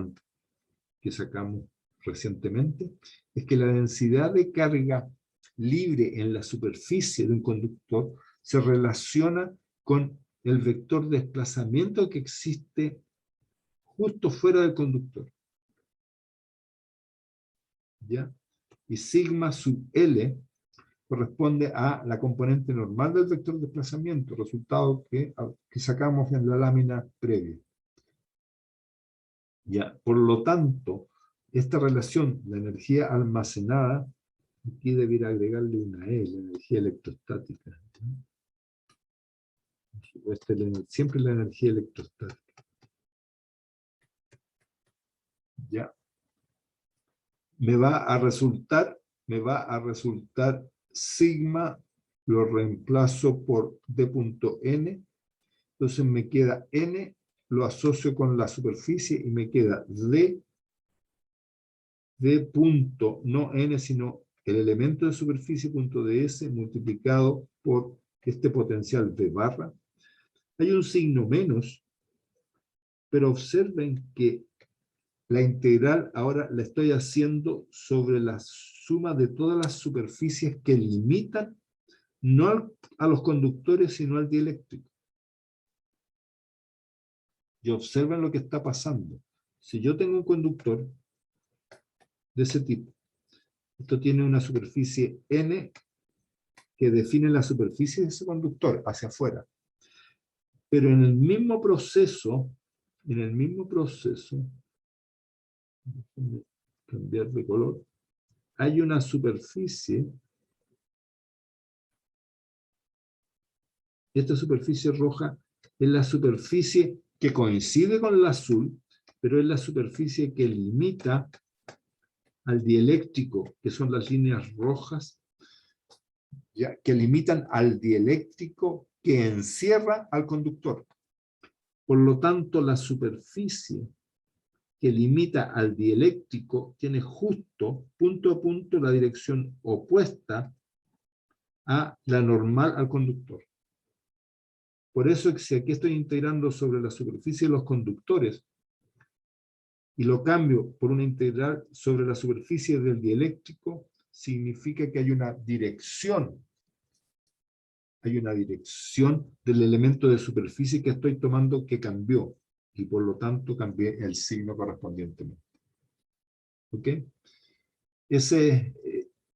que sacamos recientemente, es que la densidad de carga libre en la superficie de un conductor se relaciona con el vector de desplazamiento que existe justo fuera del conductor. ¿Ya? Y sigma sub L corresponde a la componente normal del vector de desplazamiento, resultado que sacamos en la lámina previa. ¿Ya? Por lo tanto, esta relación, la energía almacenada, aquí debiera agregarle una E, la energía electrostática. Siempre la energía electrostática. ¿Ya? Me va a resultar sigma, lo reemplazo por d.n, entonces me queda n, lo asocio con la superficie y me queda d punto, no n, sino el elemento de superficie punto ds multiplicado por este potencial v barra. Hay un signo menos, pero observen que la integral ahora la estoy haciendo sobre la suma de todas las superficies que limitan no a los conductores, sino al dieléctrico. Y observen lo que está pasando. Si yo tengo un conductor de ese tipo, esto tiene una superficie n que define la superficie de ese conductor hacia afuera. Pero en el mismo proceso, déjenme cambiar de color, hay una superficie, esta superficie roja es la superficie que coincide con el azul, pero es la superficie que limita al dieléctrico, que son las líneas rojas, ya, que limitan al dieléctrico que encierra al conductor. Por lo tanto, la superficie que limita al dieléctrico tiene justo, punto a punto, la dirección opuesta a la normal al conductor. Por eso, si aquí estoy integrando sobre la superficie de los conductores y lo cambio por una integral sobre la superficie del dieléctrico, significa que hay una dirección del elemento de superficie que estoy tomando que cambió, y por lo tanto cambié el signo correspondientemente. ¿Ok?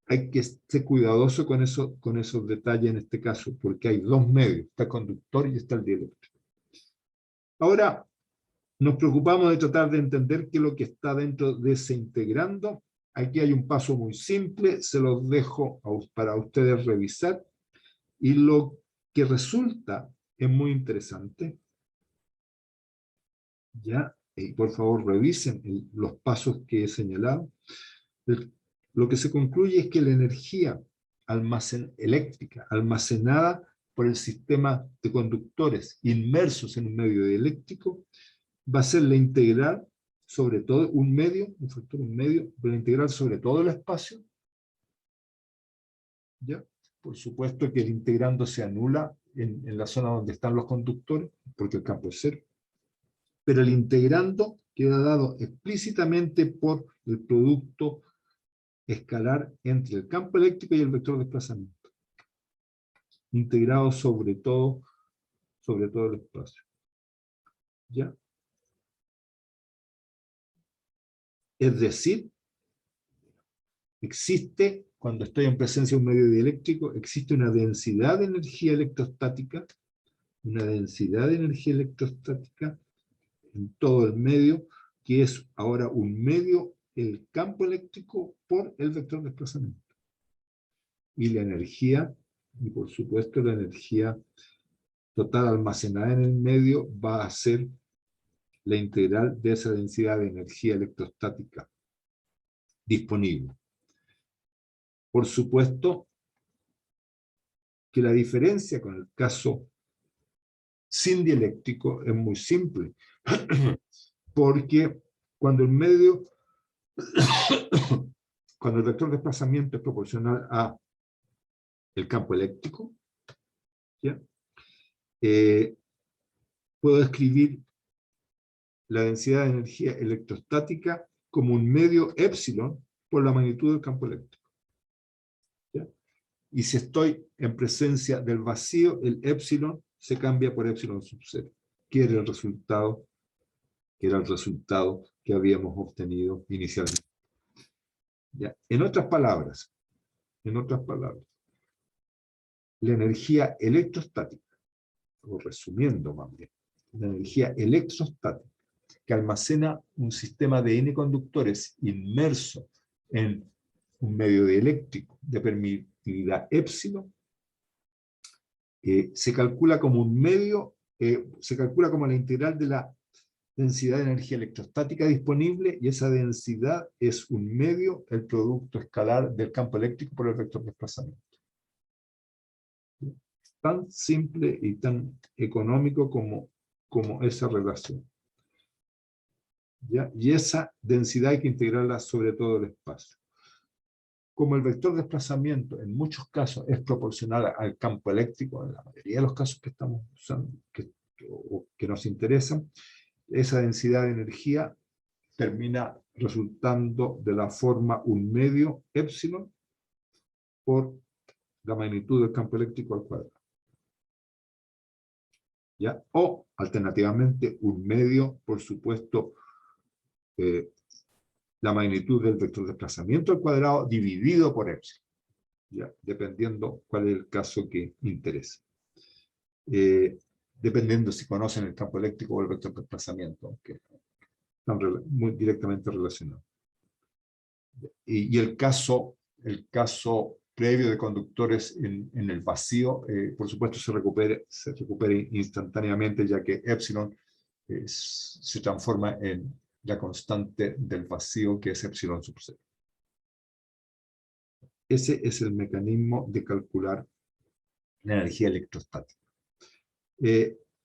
Hay que ser cuidadoso con esos detalles en este caso, porque hay dos medios, está el conductor y está el dieléctrico. Ahora, nos preocupamos de tratar de entender qué es lo que está dentro de ese integrando. Aquí hay un paso muy simple, se los dejo para ustedes revisar, y lo que resulta es muy interesante. ¿Ya? Y por favor revisen los pasos que he señalado. Lo que se concluye es que la energía eléctrica almacenada por el sistema de conductores inmersos en un medio dieléctrico va a ser la integral sobre todo un medio, la integral sobre todo el espacio. ¿Ya? Por supuesto que el integrando se anula en la zona donde están los conductores, porque el campo es cero. Pero el integrando queda dado explícitamente por el producto escalar entre el campo eléctrico y el vector de desplazamiento, integrado sobre todo el espacio. ¿Ya? Es decir, existe, cuando estoy en presencia de un medio dieléctrico, existe una densidad de energía electrostática, en todo el medio, que es ahora un medio, el campo eléctrico por el vector de desplazamiento. Y la energía, y por supuesto la energía total almacenada en el medio, va a ser la integral de esa densidad de energía electrostática disponible. Por supuesto que la diferencia con el caso sin dieléctrico es muy simple, porque cuando el medio, cuando el vector de desplazamiento es proporcional a el campo eléctrico, ¿ya? Puedo escribir la densidad de energía electrostática como un medio épsilon por la magnitud del campo eléctrico. ¿Ya? Y si estoy en presencia del vacío, el épsilon se cambia por épsilon sub 0, que era el resultado que habíamos obtenido inicialmente. ¿Ya? En otras palabras, la energía electrostática, o resumiendo más bien, la energía electrostática que almacena un sistema de n conductores inmerso en un medio dieléctrico de permitividad épsilon, se calcula como un medio, se calcula como la integral de la densidad de energía electrostática disponible, y esa densidad es un medio, el producto escalar del campo eléctrico por el vector de desplazamiento. Tan simple y tan económico como esa relación. ¿Ya? Y esa densidad hay que integrarla sobre todo el espacio. Como el vector de desplazamiento en muchos casos es proporcional al campo eléctrico, en la mayoría de los casos que estamos usando, que nos interesan, esa densidad de energía termina resultando de la forma un medio épsilon por la magnitud del campo eléctrico al cuadrado. ¿Ya? O, alternativamente, un medio, por supuesto, la magnitud del vector de desplazamiento al cuadrado dividido por épsilon, ¿ya? Dependiendo cuál es el caso que interesa. Dependiendo si conocen el campo eléctrico o el vector de desplazamiento, que están muy directamente relacionados. Y el caso previo de conductores en el vacío, por supuesto se recupera instantáneamente, ya que épsilon se transforma en la constante del vacío, que es epsilon sub 0. Ese es el mecanismo de calcular la energía electrostática.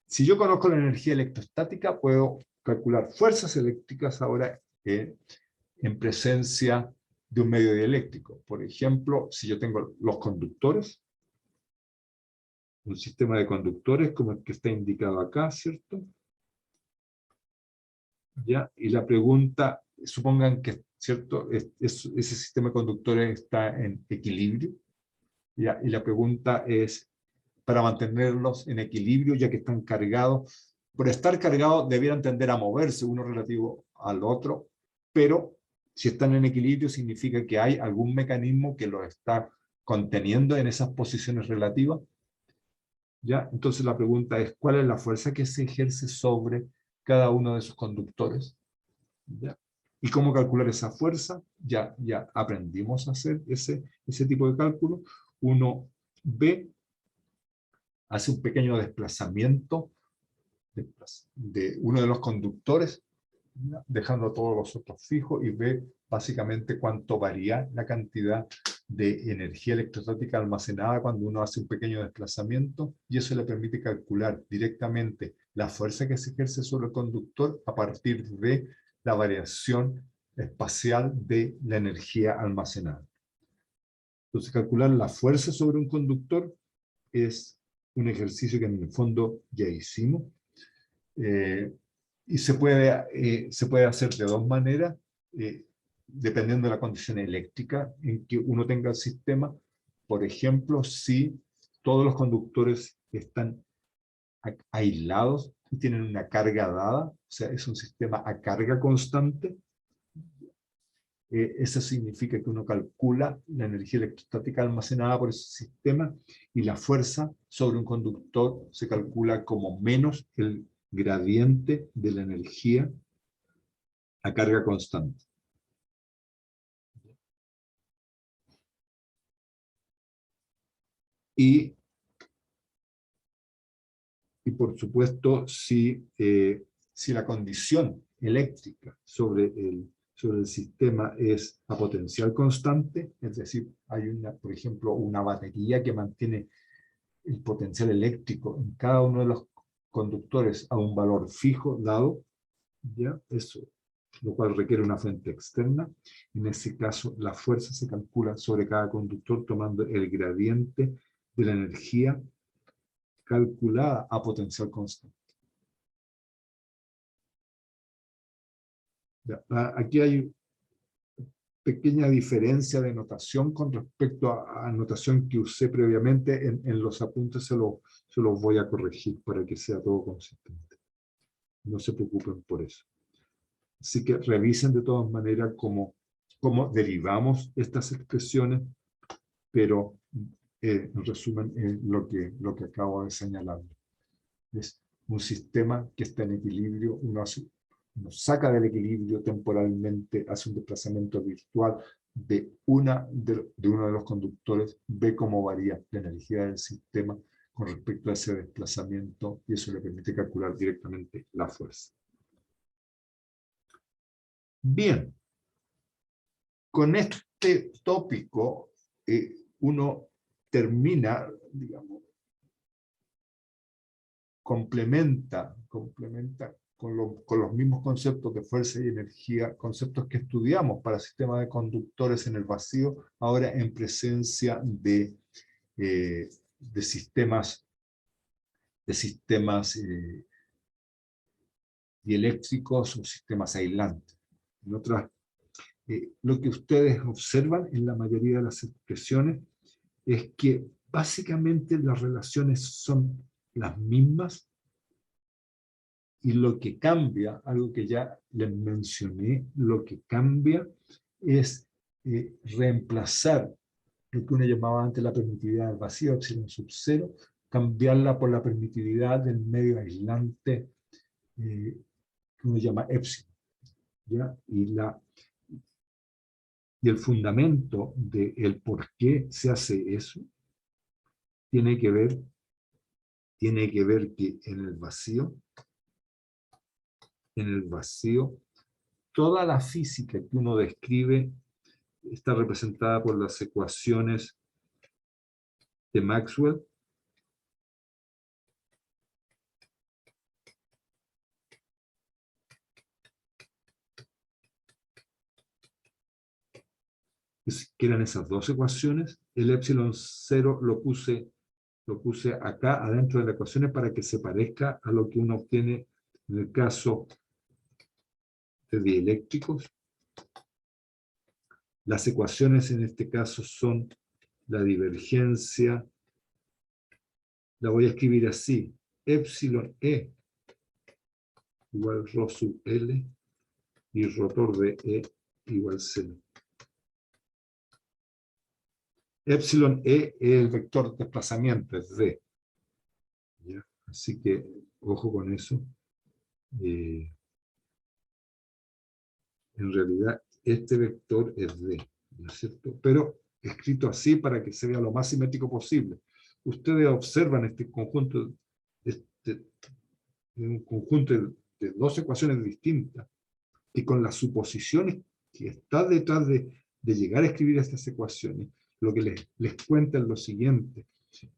Si yo conozco la energía electrostática, puedo calcular fuerzas eléctricas ahora en presencia de un medio dieléctrico. Por ejemplo, si yo tengo los conductores, un sistema de conductores como el que está indicado acá, ¿cierto? ¿Ya? Y la pregunta, supongan que, ¿cierto? Ese sistema de conductores está en equilibrio, ¿ya? Y la pregunta es, para mantenerlos en equilibrio, ya que están cargados, por estar cargados debieran tender a moverse uno relativo al otro, pero si están en equilibrio significa que hay algún mecanismo que los está conteniendo en esas posiciones relativas, ¿ya? Entonces la pregunta es, ¿cuál es la fuerza que se ejerce sobre cada uno de esos conductores? ¿Ya? ¿Y cómo calcular esa fuerza? Ya aprendimos a hacer ese tipo de cálculo. Uno ve, hace un pequeño desplazamiento de uno de los conductores, ¿ya? Dejando todos los otros fijos, y ve básicamente cuánto varía la cantidad de energía electrostática almacenada cuando uno hace un pequeño desplazamiento, y eso le permite calcular directamente la fuerza que se ejerce sobre el conductor a partir de la variación espacial de la energía almacenada. Entonces, calcular la fuerza sobre un conductor es un ejercicio que en el fondo ya hicimos, y se puede hacer de dos maneras, dependiendo de la condición eléctrica en que uno tenga el sistema. Por ejemplo, si todos los conductores están aislados y tienen una carga dada, o sea, es un sistema a carga constante, eso significa que uno calcula la energía electrostática almacenada por ese sistema, y la fuerza sobre un conductor se calcula como menos el gradiente de la energía a carga constante. Y por supuesto, si la condición eléctrica sobre el sistema es a potencial constante, es decir, hay por ejemplo, una batería que mantiene el potencial eléctrico en cada uno de los conductores a un valor fijo dado, ¿ya? Eso, lo cual requiere una fuente externa. En ese caso, la fuerza se calcula sobre cada conductor tomando el gradiente de la energía calculada a potencial constante. ¿Ya? Aquí hay pequeña diferencia de notación con respecto a notación que usé previamente. En los apuntes se los voy a corregir para que sea todo consistente. No se preocupen por eso. Así que revisen de todas maneras cómo derivamos estas expresiones, pero en resumen, lo que acabo de señalar es un sistema que está en equilibrio. Uno saca del equilibrio temporalmente, hace un desplazamiento virtual de uno de los conductores, ve cómo varía la energía del sistema con respecto a ese desplazamiento, y eso le permite calcular directamente la fuerza. Bien, con este tópico uno termina, digamos, complementa con los mismos conceptos de fuerza y energía, conceptos que estudiamos para sistemas de conductores en el vacío, ahora en presencia de sistemas dieléctricos o sistemas aislantes. En otras, lo que ustedes observan en la mayoría de las expresiones es que básicamente las relaciones son las mismas, y lo que cambia, algo que ya les mencioné, lo que cambia es reemplazar lo que uno llamaba antes la permitividad del vacío, epsilon sub 0, cambiarla por la permitividad del medio aislante que uno llama epsilon, ¿ya? Y el fundamento del por qué se hace eso tiene que ver que en el vacío toda la física que uno describe está representada por las ecuaciones de Maxwell. Que eran esas dos ecuaciones. El epsilon 0 lo puse acá adentro de las ecuaciones para que se parezca a lo que uno obtiene en el caso de dieléctricos. Las ecuaciones en este caso son la divergencia, la voy a escribir así, epsilon E igual rho sub L y rotor de E igual 0. Epsilon E es el vector de desplazamiento, es D. ¿Ya? Así que, ojo con eso. En realidad, este vector es D, ¿no es cierto? Pero escrito así para que se vea lo más simétrico posible. Ustedes observan este conjunto, un conjunto de dos ecuaciones distintas, y con las suposiciones que está detrás de llegar a escribir estas ecuaciones, lo que les cuenta es lo siguiente,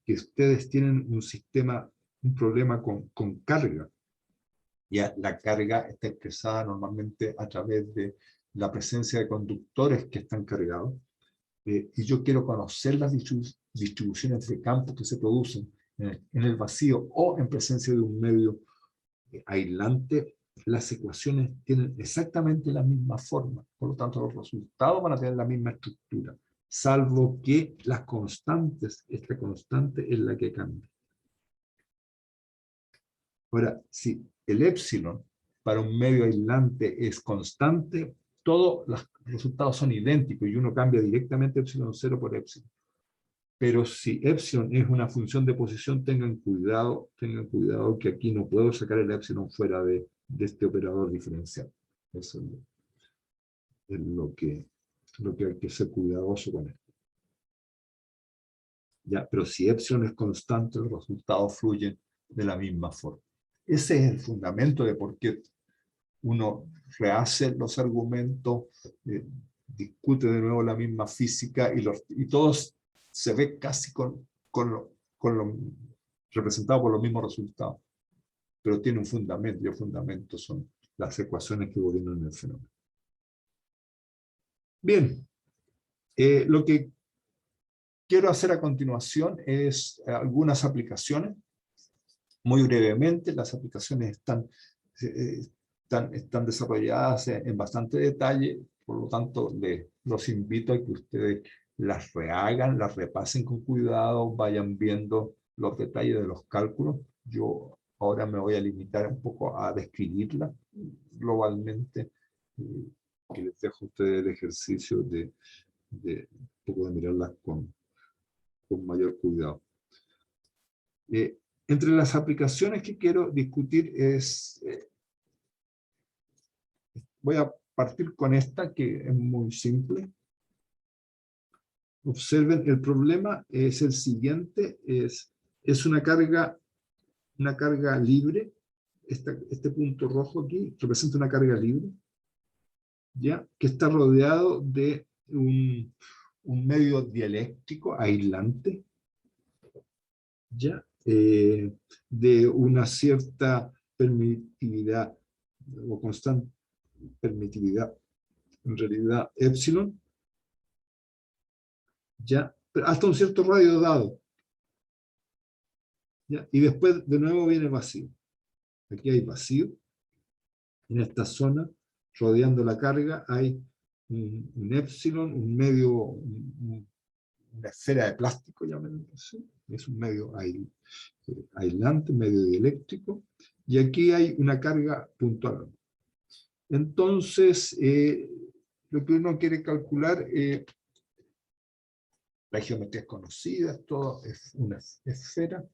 que ustedes tienen un sistema, un problema con carga. Ya la carga está expresada normalmente a través de la presencia de conductores que están cargados, y yo quiero conocer las distribuciones de campo que se producen en el vacío o en presencia de un medio aislante. Las ecuaciones tienen exactamente la misma forma, por lo tanto los resultados van a tener la misma estructura, salvo que las constantes, esta constante es la que cambia. Ahora, si el epsilon para un medio aislante es constante, todos los resultados son idénticos y uno cambia directamente epsilon 0 por epsilon. Pero si epsilon es una función de posición, tengan cuidado que aquí no puedo sacar el epsilon fuera de este operador diferencial. Eso es lo que hay que ser cuidadoso con esto. Ya, pero si epsilon es constante, los resultados fluyen de la misma forma. Ese es el fundamento de por qué uno rehace los argumentos, discute de nuevo la misma física y todos se ve casi con lo representado por los mismos resultados. Pero tiene un fundamento, y el fundamento son las ecuaciones que gobiernan el fenómeno. Bien, lo que quiero hacer a continuación es algunas aplicaciones. Muy brevemente, las aplicaciones están desarrolladas en bastante detalle, por lo tanto los invito a que ustedes las rehagan, las repasen con cuidado, vayan viendo los detalles de los cálculos. Yo ahora me voy a limitar un poco a describirlas globalmente, que les dejo a ustedes el ejercicio de un poco de mirarlas con mayor cuidado. Entre las aplicaciones que quiero discutir voy a partir con esta que es muy simple. Observen, el problema es el siguiente, es una carga libre. Este punto rojo aquí representa una carga libre, ¿ya? Que está rodeado de un medio dieléctrico aislante, ¿ya? De una cierta permitividad o constante permitividad, en realidad epsilon, ¿ya? Pero hasta un cierto radio dado, ¿ya? Y después de nuevo viene vacío. Aquí hay vacío, en esta zona, rodeando la carga, hay un epsilon, un medio, una esfera de plástico, llamémoslo así, es un medio aislante, medio dieléctrico, y aquí hay una carga puntual. Entonces, lo que uno quiere calcular, la geometría es conocida, todo es una esfera,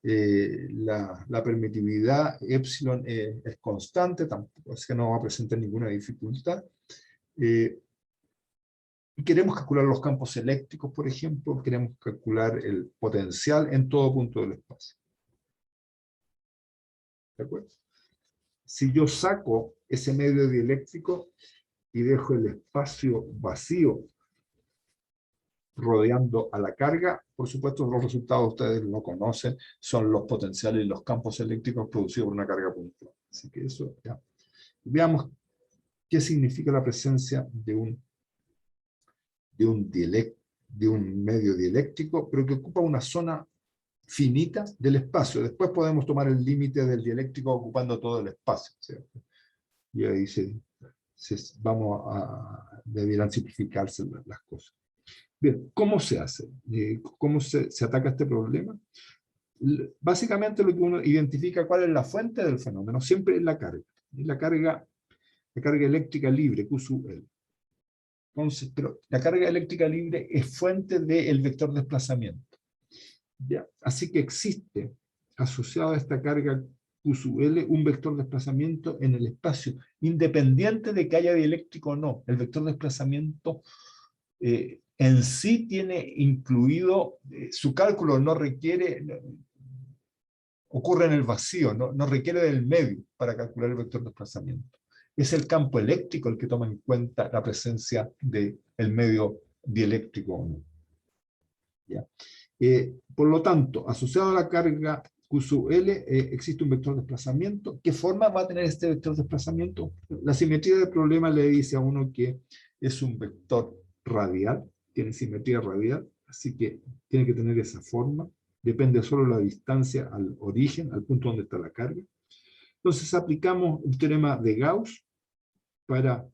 la permitividad epsilon es constante, tampoco es que no va a presentar ninguna dificultad. Y queremos calcular los campos eléctricos, por ejemplo, queremos calcular el potencial en todo punto del espacio. ¿De acuerdo? Si yo saco ese medio dieléctrico, y dejo el espacio vacío rodeando a la carga, por supuesto los resultados ustedes lo conocen, son los potenciales y los campos eléctricos producidos por una carga puntual. Así que eso ya. Veamos qué significa la presencia de un medio dieléctrico, pero que ocupa una zona finita del espacio. Después podemos tomar el límite del dieléctrico ocupando todo el espacio, ¿cierto? Y ahí deberán simplificarse las cosas. Bien, ¿cómo se hace? ¿Cómo se ataca este problema? Básicamente lo que uno identifica cuál es la fuente del fenómeno, siempre es la carga. Y la carga eléctrica libre, Q sub L. Entonces, pero la carga eléctrica libre es fuente del vector de desplazamiento. ¿Ya? Así que existe, asociado a esta carga Q sub L, un vector de desplazamiento en el espacio, independiente de que haya dieléctrico o no. El vector de desplazamiento en sí tiene incluido, su cálculo no requiere, ocurre en el vacío, no requiere del medio para calcular el vector de desplazamiento. Es el campo eléctrico el que toma en cuenta la presencia del medio dieléctrico o no. ¿Ya? Por lo tanto, asociado a la carga Q sub L, existe un vector de desplazamiento. ¿Qué forma va a tener este vector de desplazamiento? La simetría del problema le dice a uno que es un vector radial, tiene simetría radial, así que tiene que tener esa forma. Depende solo de la distancia al origen, al punto donde está la carga. Entonces aplicamos el teorema de Gauss para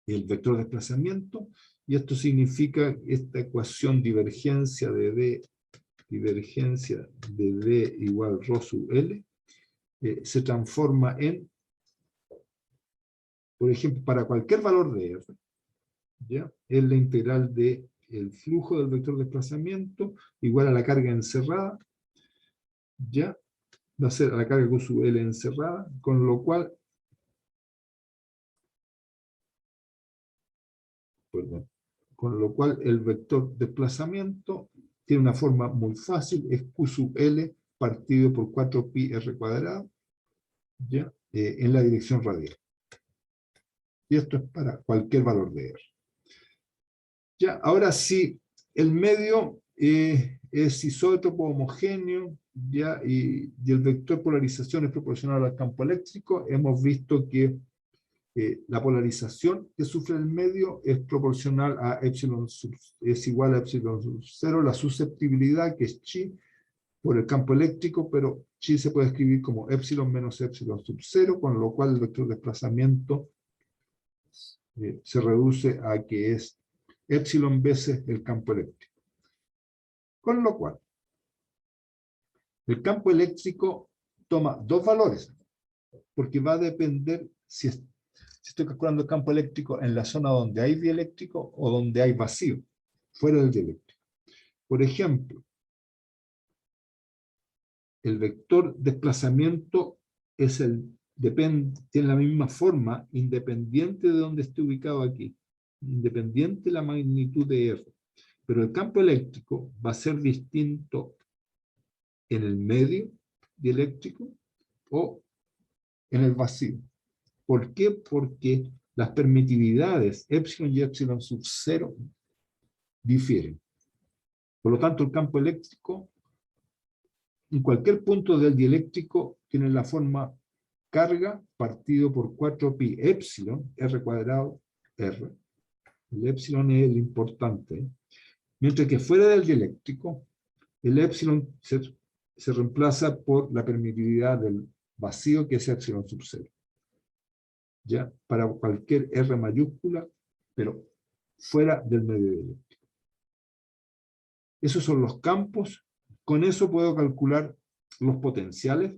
el vector de desplazamiento, y esto significa esta ecuación divergencia de D igual ρ sub L, se transforma en, por ejemplo, para cualquier valor de R, ¿ya? Es la integral del flujo del vector de desplazamiento igual a la carga encerrada, ¿ya? Va a ser a la carga Q sub L encerrada, con lo cual, el vector de desplazamiento tiene una forma muy fácil, es Q sub L partido por 4pi r cuadrado, ¿ya? En la dirección radial. Y esto es para cualquier valor de R. Ya, ahora sí, el medio es isótopo homogéneo, ¿ya? Y el vector de polarización es proporcional al campo eléctrico. Hemos visto que la polarización que sufre el medio es proporcional a epsilon es igual a epsilon sub 0, la susceptibilidad, que es chi, por el campo eléctrico, pero chi se puede escribir como epsilon menos epsilon sub 0, con lo cual el vector de desplazamiento se reduce a que es epsilon veces el campo eléctrico. Con lo cual, el campo eléctrico toma dos valores, porque va a depender si estoy calculando el campo eléctrico en la zona donde hay dieléctrico o donde hay vacío, fuera del dieléctrico. Por ejemplo, el vector desplazamiento tiene la misma forma, independiente de donde esté ubicado aquí, independiente de la magnitud de R. Pero el campo eléctrico va a ser distinto en el medio dieléctrico o en el vacío. ¿Por qué? Porque las permitividades epsilon y epsilon sub 0 difieren. Por lo tanto, el campo eléctrico en cualquier punto del dieléctrico tiene la forma carga partido por 4pi epsilon r cuadrado r. El epsilon es el importante. Mientras que fuera del dieléctrico, el epsilon se reemplaza por la permitividad del vacío, que es epsilon sub 0. ¿Ya? Para cualquier R mayúscula, pero fuera del medio dieléctrico. Esos son los campos. Con eso puedo calcular los potenciales.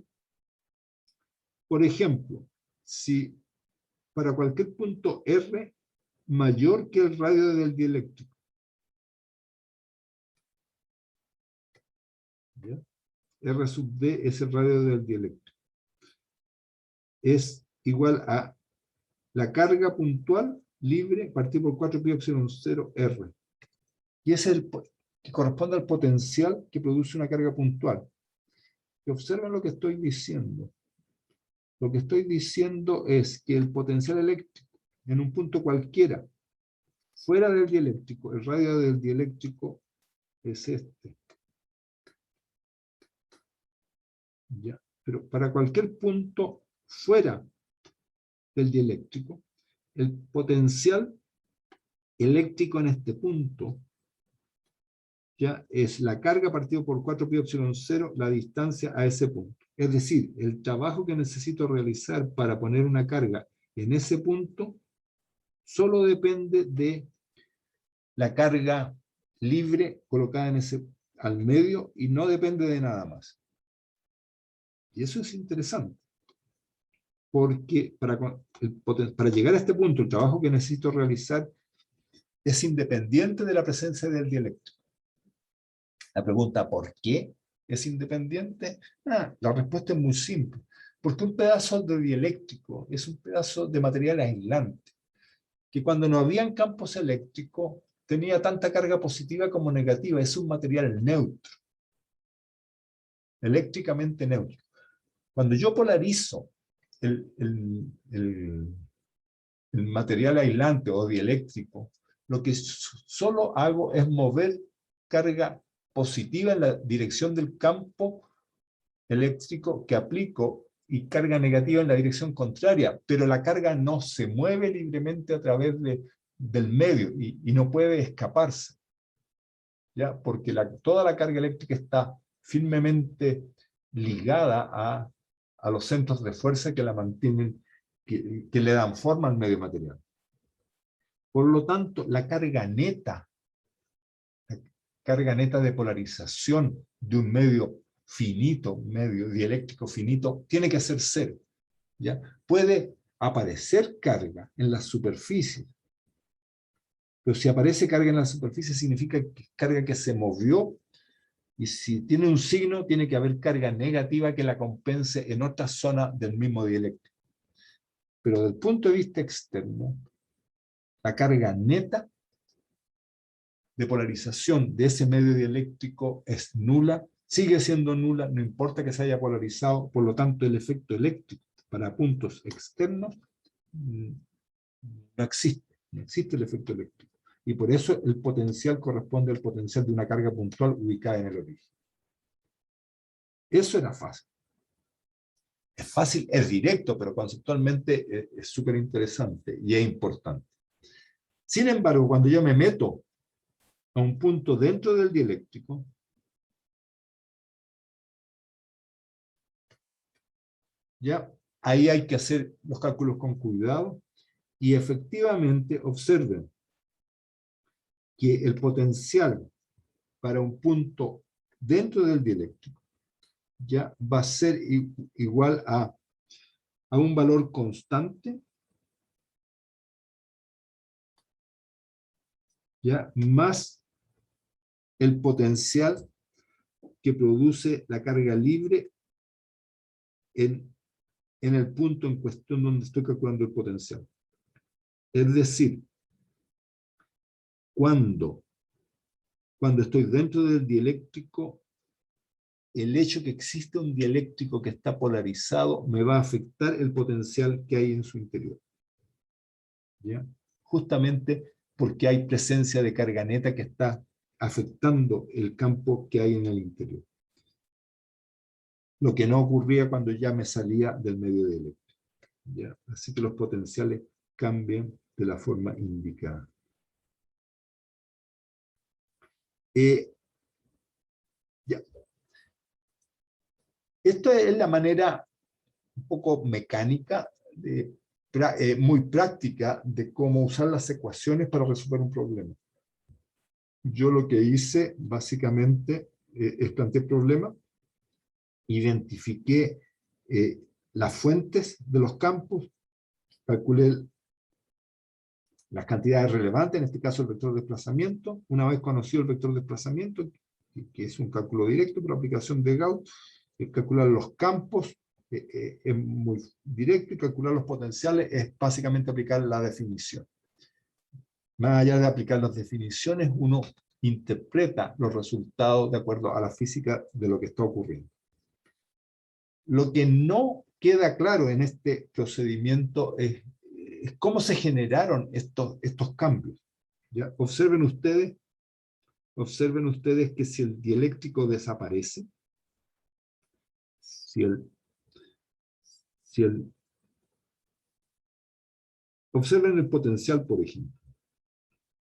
Por ejemplo, si para cualquier punto R mayor que el radio del dieléctrico, ¿ya? R sub D es el radio del dieléctrico, es igual a la carga puntual libre partido por 4 pi epsilon 0 R. Y es el que corresponde al potencial que produce una carga puntual. Y observen lo que estoy diciendo. Lo que estoy diciendo es que el potencial eléctrico en un punto cualquiera, fuera del dieléctrico, el radio del dieléctrico es este. ¿Ya? Pero para cualquier punto fuera del dieléctrico, el potencial eléctrico en este punto ya es la carga partido por 4 pi epsilon 0, la distancia a ese punto. Es decir, el trabajo que necesito realizar para poner una carga en ese punto solo depende de la carga libre colocada en ese, al medio, y no depende de nada más. Y eso es interesante, porque para llegar a este punto, el trabajo que necesito realizar es independiente de la presencia del dieléctrico. La pregunta, ¿por qué es independiente? La respuesta es muy simple. Porque un pedazo de dieléctrico es un pedazo de material aislante, que cuando no habían campos eléctricos tenía tanta carga positiva como negativa. Es un material neutro, eléctricamente neutro. Cuando yo polarizo el material aislante o dieléctrico, lo que solo hago es mover carga positiva en la dirección del campo eléctrico que aplico y carga negativa en la dirección contraria, pero la carga no se mueve libremente a través del medio y no puede escaparse, ¿ya? Porque toda la carga eléctrica está firmemente ligada a los centros de fuerza que la mantienen, que le dan forma al medio material. Por lo tanto, la carga neta de polarización de un medio finito, un medio dieléctrico finito, tiene que ser cero, ¿ya? Puede aparecer carga en la superficie, pero si aparece carga en la superficie significa que es carga que se movió, y si tiene un signo, tiene que haber carga negativa que la compense en otra zona del mismo dieléctrico. Pero desde el punto de vista externo, la carga neta de polarización de ese medio dieléctrico es nula, sigue siendo nula, no importa que se haya polarizado. Por lo tanto, el efecto eléctrico para puntos externos no existe, no existe el efecto eléctrico. Y por eso el potencial corresponde al potencial de una carga puntual ubicada en el origen. Eso era fácil. Es fácil, es directo, pero conceptualmente es súper interesante y es importante. Sin embargo, cuando yo me meto a un punto dentro del dieléctrico, ya ahí hay que hacer los cálculos con cuidado, y efectivamente observen que el potencial para un punto dentro del dieléctrico ya va a ser igual a un valor constante, ya, más el potencial que produce la carga libre en el punto en cuestión donde estoy calculando el potencial. Es decir, cuando estoy dentro del dieléctrico, el hecho que existe un dieléctrico que está polarizado me va a afectar el potencial que hay en su interior, ¿ya? Justamente porque hay presencia de carga neta que está afectando el campo que hay en el interior. Lo que no ocurría cuando ya me salía del medio dieléctrico, ¿ya? Así que los potenciales cambian de la forma indicada. Ya. Esta es la manera un poco mecánica, muy práctica, de cómo usar las ecuaciones para resolver un problema. Yo lo que hice básicamente es plantear el problema, identifiqué las fuentes de los campos, calculé las cantidades relevantes, en este caso el vector de desplazamiento. Una vez conocido el vector de desplazamiento, que es un cálculo directo por aplicación de Gauss, calcular los campos es muy directo, y calcular los potenciales es básicamente aplicar la definición. Más allá de aplicar las definiciones, uno interpreta los resultados de acuerdo a la física de lo que está ocurriendo. Lo que no queda claro en este procedimiento es cómo se generaron estos cambios. ¿Ya? Observen ustedes que si el dieléctrico desaparece, observen el potencial, por ejemplo.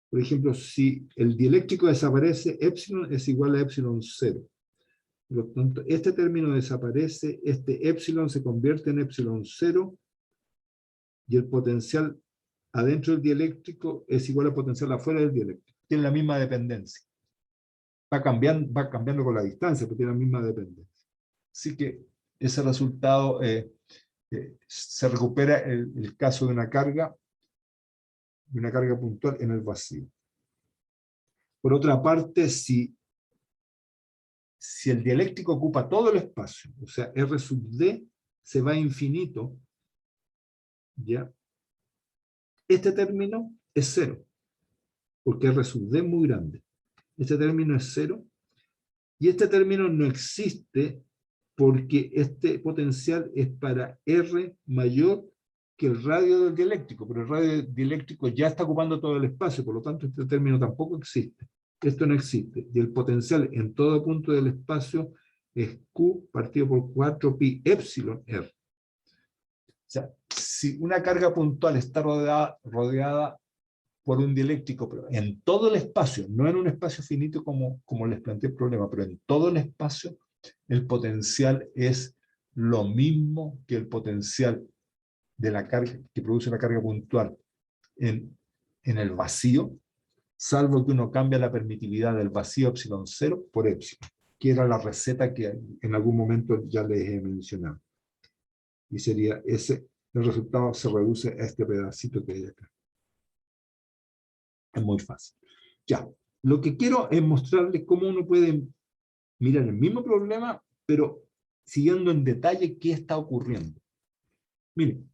Por ejemplo, si el dieléctrico desaparece, epsilon es igual a epsilon 0. Por lo tanto, este término desaparece, este epsilon se convierte en epsilon 0, y el potencial adentro del dieléctrico es igual al potencial afuera del dieléctrico. Tiene la misma dependencia. Va cambiando con la distancia, pero tiene la misma dependencia. Así que ese resultado se recupera el caso de una carga puntual en el vacío. Por otra parte, si el dieléctrico ocupa todo el espacio, o sea, R sub D se va a infinito, ¿ya? Este término es 0, porque R sub D es muy grande. Este término es 0, y este término no existe porque este potencial es para R mayor que el radio del dieléctrico, pero el radio dieléctrico ya está ocupando todo el espacio, por lo tanto este término tampoco existe. Esto no existe, y el potencial en todo punto del espacio es Q partido por 4 pi epsilon R. O sea, si una carga puntual está rodeada por un dieléctrico, pero en todo el espacio, no en un espacio finito como les planteé el problema, pero en todo el espacio, el potencial es lo mismo que el potencial de la carga que produce la carga puntual en el vacío, salvo que uno cambia la permitividad del vacío epsilon 0 por epsilon, que era la receta que en algún momento ya les he mencionado. Y sería ese, el resultado se reduce a este pedacito que hay acá. Es muy fácil. Ya, lo que quiero es mostrarles cómo uno puede mirar el mismo problema, pero siguiendo en detalle qué está ocurriendo. Miren,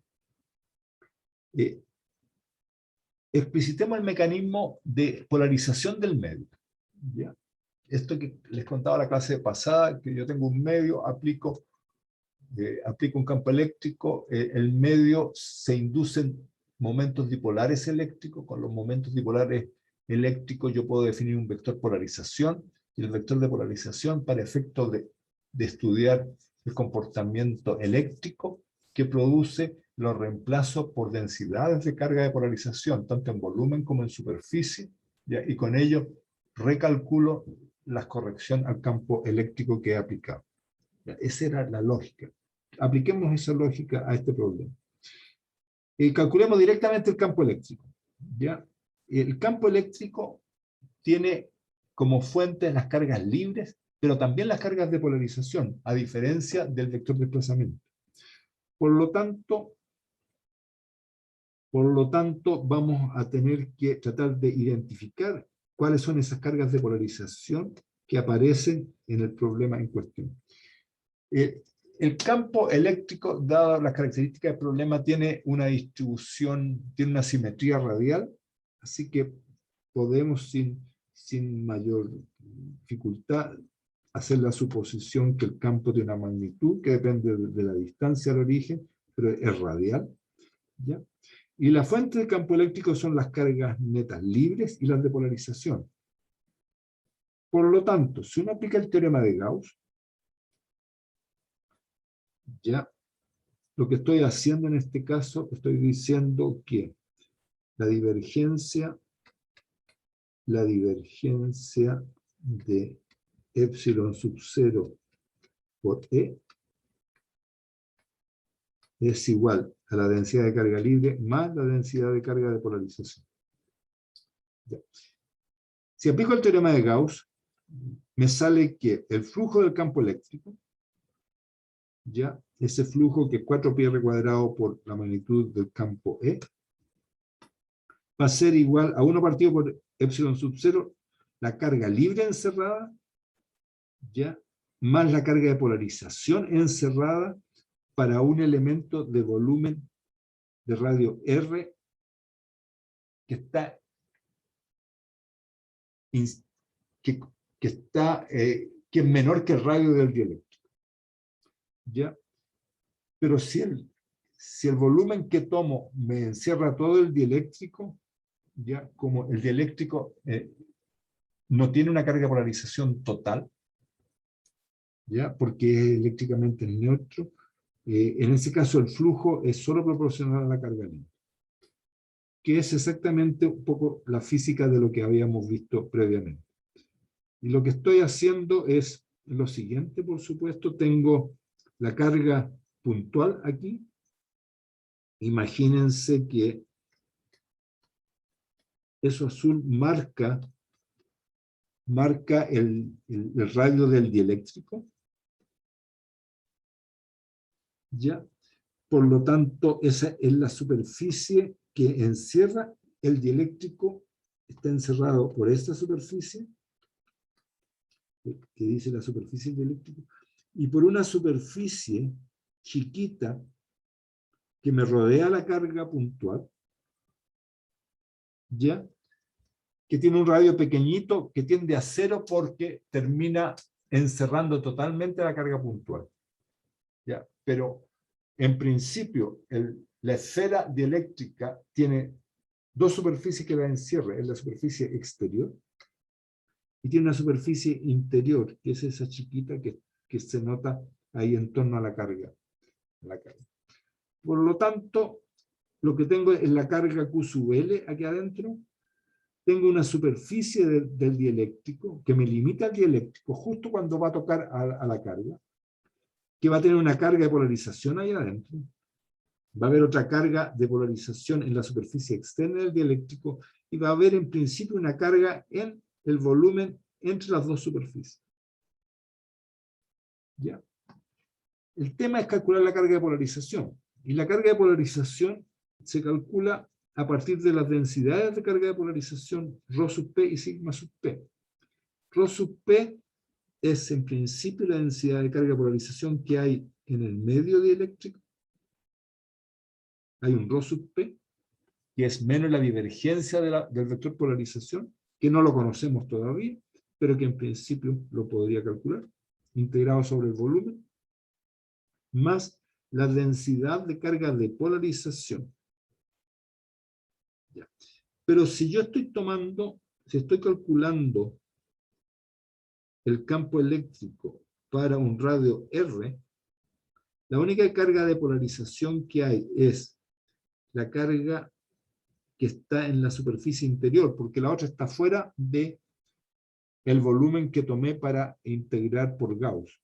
explicitemos el mecanismo de polarización del medio. ¿Ya? Esto que les contaba la clase pasada, que yo tengo un medio, aplico un campo eléctrico, el medio se inducen momentos dipolares eléctricos. Con los momentos dipolares eléctricos yo puedo definir un vector polarización, y el vector de polarización, para efectos de estudiar el comportamiento eléctrico que produce, lo reemplazo por densidades de carga de polarización, tanto en volumen como en superficie, ¿ya? Y con ello recalculo la corrección al campo eléctrico que he aplicado. ¿Ya? Esa era la lógica. Apliquemos esa lógica a este problema. Calculemos directamente el campo eléctrico. ¿Ya? El campo eléctrico tiene como fuente las cargas libres, pero también las cargas de polarización, a diferencia del vector de desplazamiento. Por lo tanto, vamos a tener que tratar de identificar cuáles son esas cargas de polarización que aparecen en el problema en cuestión. El campo eléctrico, dadas las características del problema, tiene una distribución, tiene una simetría radial, así que podemos sin mayor dificultad hacer la suposición que el campo tiene una magnitud que depende de la distancia al origen, pero es radial, ¿ya? Y la fuente del campo eléctrico son las cargas netas libres y las de polarización. Por lo tanto, si uno aplica el teorema de Gauss, ya lo que estoy haciendo en este caso, estoy diciendo que la divergencia de epsilon sub 0 por E es igual a la densidad de carga libre más la densidad de carga de polarización. Ya. Si aplico el teorema de Gauss, me sale que el flujo del campo eléctrico, ya, ese flujo que es 4πr cuadrado por la magnitud del campo E, va a ser igual a 1 partido por epsilon sub 0, la carga libre encerrada, ya, más la carga de polarización encerrada para un elemento de volumen de radio R que está que es menor que el radio del dieléctrico. ¿Ya? Pero si si el volumen que tomo me encierra todo el dieléctrico, ya como el dieléctrico no tiene una carga de polarización total, ya porque es eléctricamente neutro, en ese caso el flujo es solo proporcional a la carga libre, que es exactamente un poco la física de lo que habíamos visto previamente. Y lo que estoy haciendo es lo siguiente, por supuesto, tengo la carga puntual aquí. Imagínense que eso azul marca el radio del dieléctrico. ¿Ya? Por lo tanto, esa es la superficie que encierra el dieléctrico, está encerrado por esta superficie, que dice la superficie del dieléctrico, y por una superficie chiquita que me rodea la carga puntual, ¿ya? Que tiene un radio pequeñito que tiende a cero porque termina encerrando totalmente la carga puntual. ¿Ya? Pero en principio la esfera dieléctrica tiene dos superficies que la encierran, es la superficie exterior y tiene una superficie interior, que es esa chiquita que se nota ahí en torno a la carga. Por lo tanto, lo que tengo es la carga Q sub L aquí adentro. Tengo una superficie del dieléctrico que me limita al dieléctrico justo cuando va a tocar a la carga, que va a tener una carga de polarización ahí adentro. Va a haber otra carga de polarización en la superficie externa del dieléctrico y va a haber en principio una carga en el volumen entre las dos superficies. ¿Ya? El tema es calcular la carga de polarización. Y la carga de polarización se calcula a partir de las densidades de carga de polarización ρ sub p y sigma sub p. Ρ sub p es en principio la densidad de carga de polarización que hay en el medio dieléctrico. Hay un ρ sub p, que es menos la divergencia del vector polarización, que no lo conocemos todavía, pero que en principio lo podría calcular, integrado sobre el volumen, más la densidad de carga de polarización. Ya. Pero si yo estoy estoy calculando el campo eléctrico para un radio R, la única carga de polarización que hay es la carga que está en la superficie interior, porque la otra está fuera de el volumen que tomé para integrar por Gauss.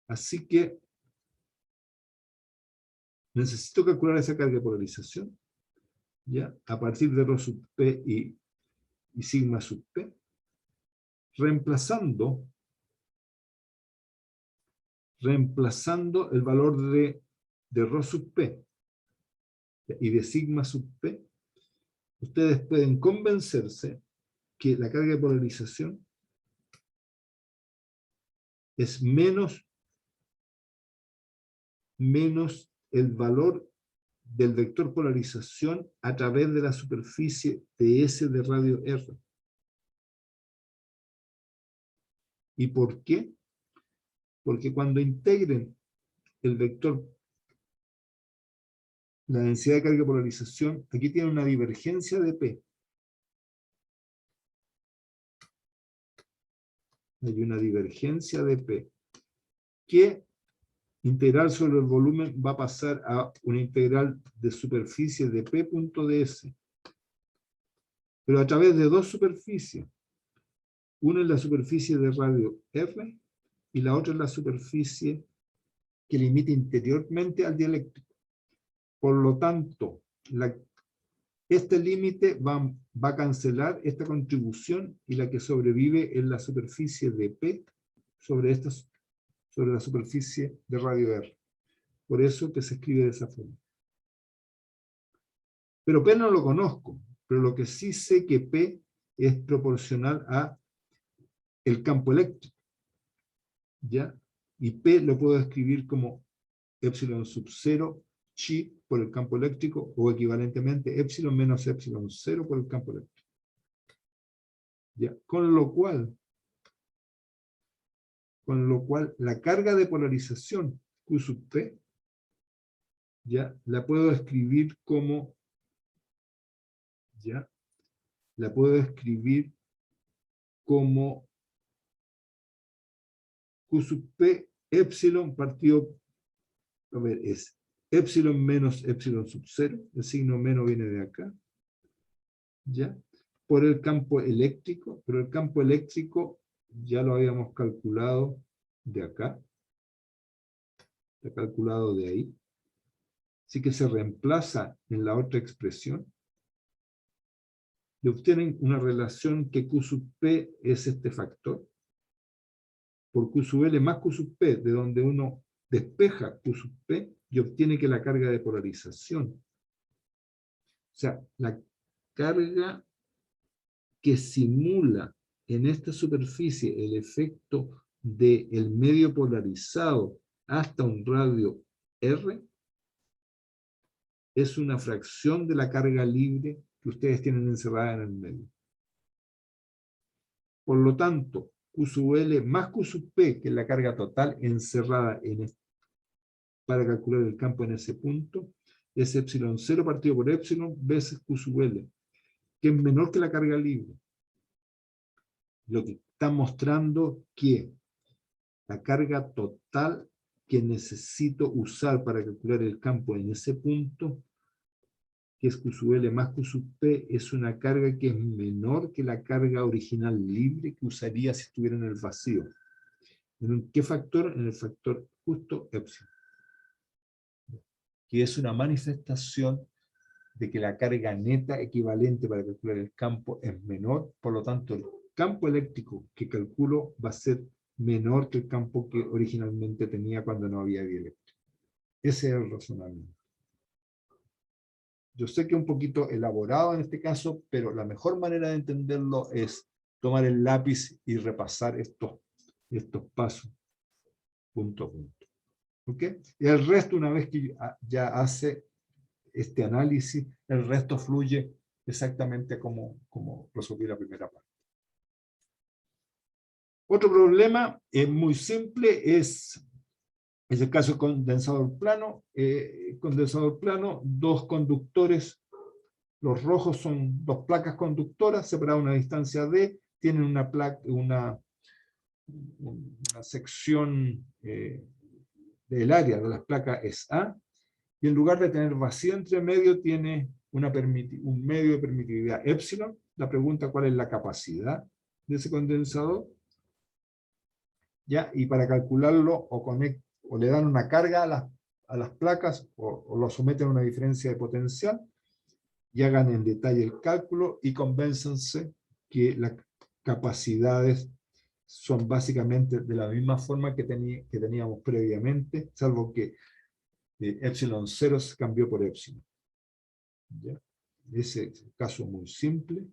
Así que necesito calcular esa carga de polarización, ¿ya? A partir de ρ sub p y sigma sub p, reemplazando el valor de ρ sub p y de sigma sub p. Ustedes pueden convencerse que la carga de polarización es menos el valor del vector polarización a través de la superficie de S de radio R. ¿Y por qué? Porque cuando integren el vector, la densidad de carga de polarización, aquí tiene una divergencia de P. Hay una divergencia de P que integral sobre el volumen va a pasar a una integral de superficie de P.ds. Pero a través de dos superficies. Una es la superficie de radio R y la otra es la superficie que limita interiormente al dieléctrico. Por lo tanto, este límite va a cancelar esta contribución y la que sobrevive es la superficie de P sobre la superficie de radio R. Por eso que se escribe de esa forma. Pero P no lo conozco, pero lo que sí sé que P es proporcional a el campo eléctrico, ¿ya? Y P lo puedo escribir como epsilon sub 0 chi por el campo eléctrico, o equivalentemente epsilon menos epsilon 0 por el campo eléctrico. ¿Ya? Con lo cual la carga de polarización Q sub P ya la puedo escribir como, ya, la puedo escribir como Q sub P epsilon partido, a ver, es epsilon menos epsilon sub 0, el signo menos viene de acá, ¿ya? Por el campo eléctrico, pero el campo eléctrico ya lo habíamos calculado de acá, está calculado de ahí, así que se reemplaza en la otra expresión, y obtienen una relación que Q sub P es este factor, por Q sub L más Q sub P, de donde uno despeja Q sub P y obtiene que la carga de polarización, o sea, la carga que simula en esta superficie el efecto del medio polarizado hasta un radio R, es una fracción de la carga libre que ustedes tienen encerrada en el medio. Por lo tanto, Q sub L más Q sub P, que es la carga total encerrada para calcular el campo en ese punto, es epsilon 0 partido por epsilon veces Q sub L, que es menor que la carga libre. Lo que está mostrando que la carga total que necesito usar para calcular el campo en ese punto, que es Q sub L más Q sub P, es una carga que es menor que la carga original libre que usaría si estuviera en el vacío. ¿En qué factor? En el factor justo epsilon. Que es una manifestación de que la carga neta equivalente para calcular el campo es menor, por lo tanto el campo eléctrico que calculo va a ser menor que el campo que originalmente tenía cuando no había dieléctrico. Ese es el razonamiento. Yo sé que es un poquito elaborado en este caso, pero la mejor manera de entenderlo es tomar el lápiz y repasar estos pasos punto a punto. ¿Ok? Y el resto, una vez que ya hace este análisis, el resto fluye exactamente como resolví la primera parte. Otro problema muy simple es el caso de condensador plano. Condensador plano, dos conductores, los rojos son dos placas conductoras separadas a una distancia d, tienen una sección del área de las placas es A, y en lugar de tener vacío entre medio, tiene un medio de permitividad epsilon. La pregunta, ¿cuál es la capacidad de ese condensador? ¿Ya? Y para calcularlo, o le dan una carga a las placas, o lo someten a una diferencia de potencial, y hagan en detalle el cálculo, y convénzanse que las capacidades son básicamente de la misma forma que teníamos previamente, salvo que epsilon 0 se cambió por epsilon. ¿Ya? Ese es el caso muy simple,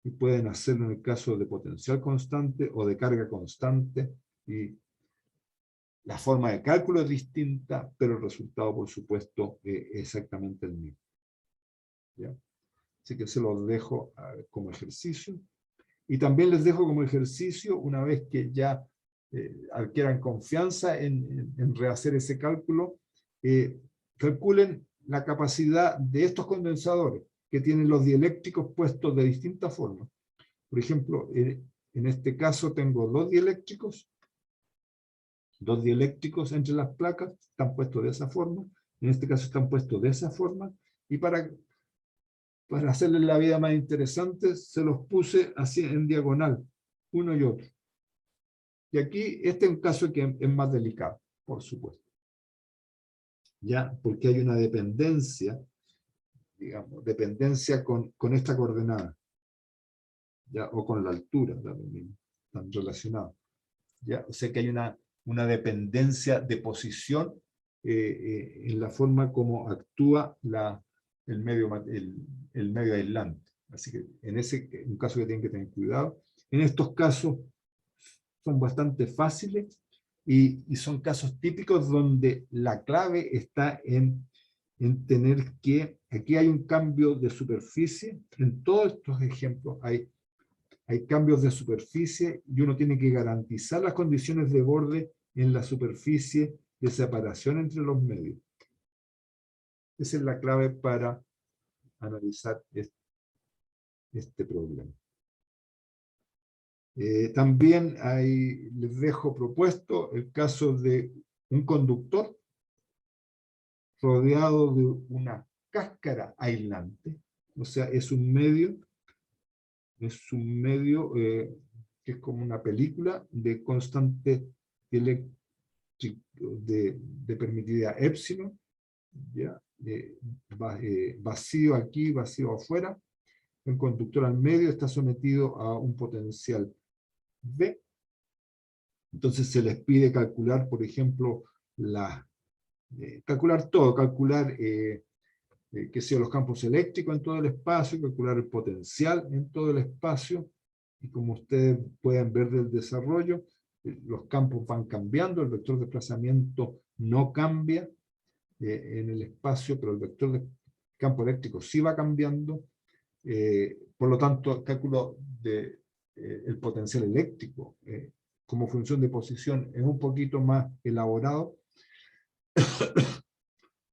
y pueden hacerlo en el caso de potencial constante o de carga constante, y la forma de cálculo es distinta, pero el resultado, por supuesto, es exactamente el mismo. ¿Ya? Así que se los dejo como ejercicio. Y también les dejo como ejercicio, una vez que ya adquieran confianza en rehacer ese cálculo, calculen la capacidad de estos condensadores, que tienen los dieléctricos puestos de distintas formas. Por ejemplo, en este caso tengo dos dieléctricos entre las placas, están puestos de esa forma. En este caso están puestos de esa forma, y para hacerles la vida más interesante, se los puse así en diagonal, uno y otro. Y aquí, este es un caso que es más delicado, por supuesto. Ya, porque hay una dependencia, digamos, dependencia con esta coordenada, ya, o con la altura, están relacionados. Ya, o sea que hay una dependencia de posición en la forma como actúa el medio aislante. Así que en un caso que tienen que tener cuidado. En estos casos son bastante fáciles, y son casos típicos donde la clave está en tener que, aquí hay un cambio de superficie. En todos estos ejemplos hay cambios de superficie, y uno tiene que garantizar las condiciones de borde en la superficie de separación entre los medios. Esa es la clave para analizar este problema. También les dejo propuesto el caso de un conductor rodeado de una cáscara aislante, o sea, es un medio que es como una película de constante eléctrico de permitividad épsilon, ¿ya? Vacío aquí, vacío afuera. El conductor al medio está sometido a un potencial V. Entonces se les pide calcular, por ejemplo, calcular todo, calcular qué sé yo, los campos eléctricos en todo el espacio, calcular el potencial en todo el espacio, y como ustedes pueden ver del desarrollo, los campos van cambiando, el vector de desplazamiento no cambia en el espacio, pero el vector de campo eléctrico sí va cambiando. Por lo tanto, el cálculo del potencial eléctrico como función de posición es un poquito más elaborado.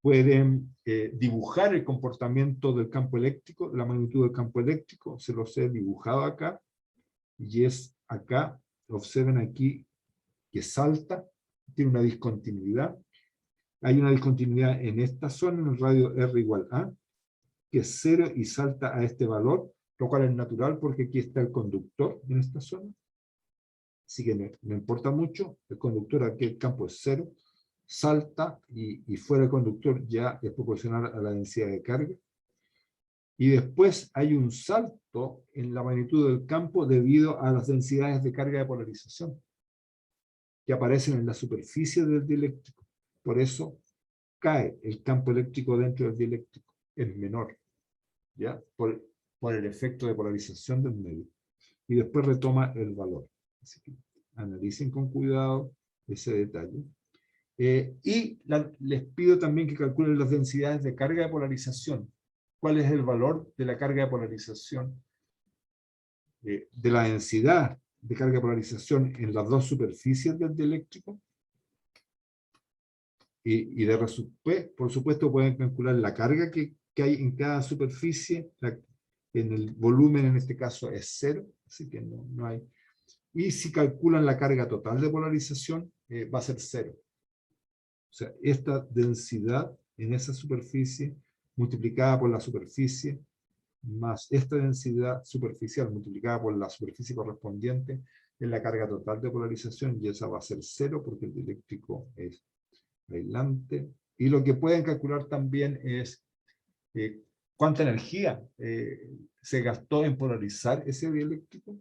Pueden dibujar el comportamiento del campo eléctrico, la magnitud del campo eléctrico, se los he dibujado acá, y es acá, observen aquí, que salta, tiene una discontinuidad. Hay una discontinuidad en esta zona, en el radio R igual a, que es 0 y salta a este valor, lo cual es natural porque aquí está el conductor en esta zona. Así que no importa mucho, el conductor aquí, el campo es 0, salta y fuera del conductor ya es proporcional a la densidad de carga. Y después hay un salto en la magnitud del campo debido a las densidades de carga de polarización que aparecen en la superficie del dieléctrico. Por eso cae el campo eléctrico dentro del dieléctrico, es menor, ¿ya? Por el efecto de polarización del medio. Y después retoma el valor. Así que analicen con cuidado ese detalle. Les pido también que calculen las densidades de carga de polarización. ¿Cuál es el valor de la carga de polarización? De la densidad de carga de polarización en las dos superficies del dieléctrico. Y por supuesto pueden calcular la carga que hay en cada superficie. En el volumen en este caso es 0, así que no hay. Y si calculan la carga total de polarización, va a ser 0. O sea, esta densidad en esa superficie multiplicada por la superficie más esta densidad superficial multiplicada por la superficie correspondiente es la carga total de polarización, y esa va a ser 0 porque el dieléctrico es aislante. Y lo que pueden calcular también es cuánta energía se gastó en polarizar ese dieléctrico,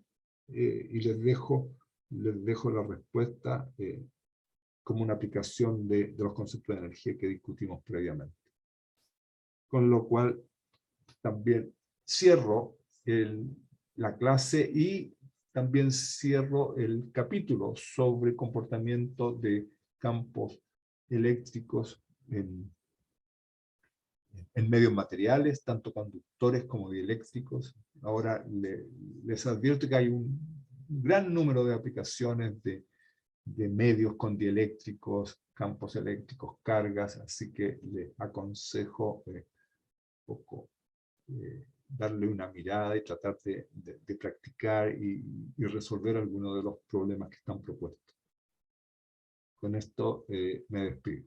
y les dejo la respuesta como una aplicación de los conceptos de energía que discutimos previamente. Con lo cual, también cierro la clase y también cierro el capítulo sobre comportamiento de campos eléctricos en medios materiales, tanto conductores como dieléctricos. Ahora les advierto que hay un gran número de aplicaciones de medios con dieléctricos, campos eléctricos, cargas, así que les aconsejo un poco darle una mirada y tratar de practicar y resolver algunos de los problemas que están propuestos. Con esto me despido.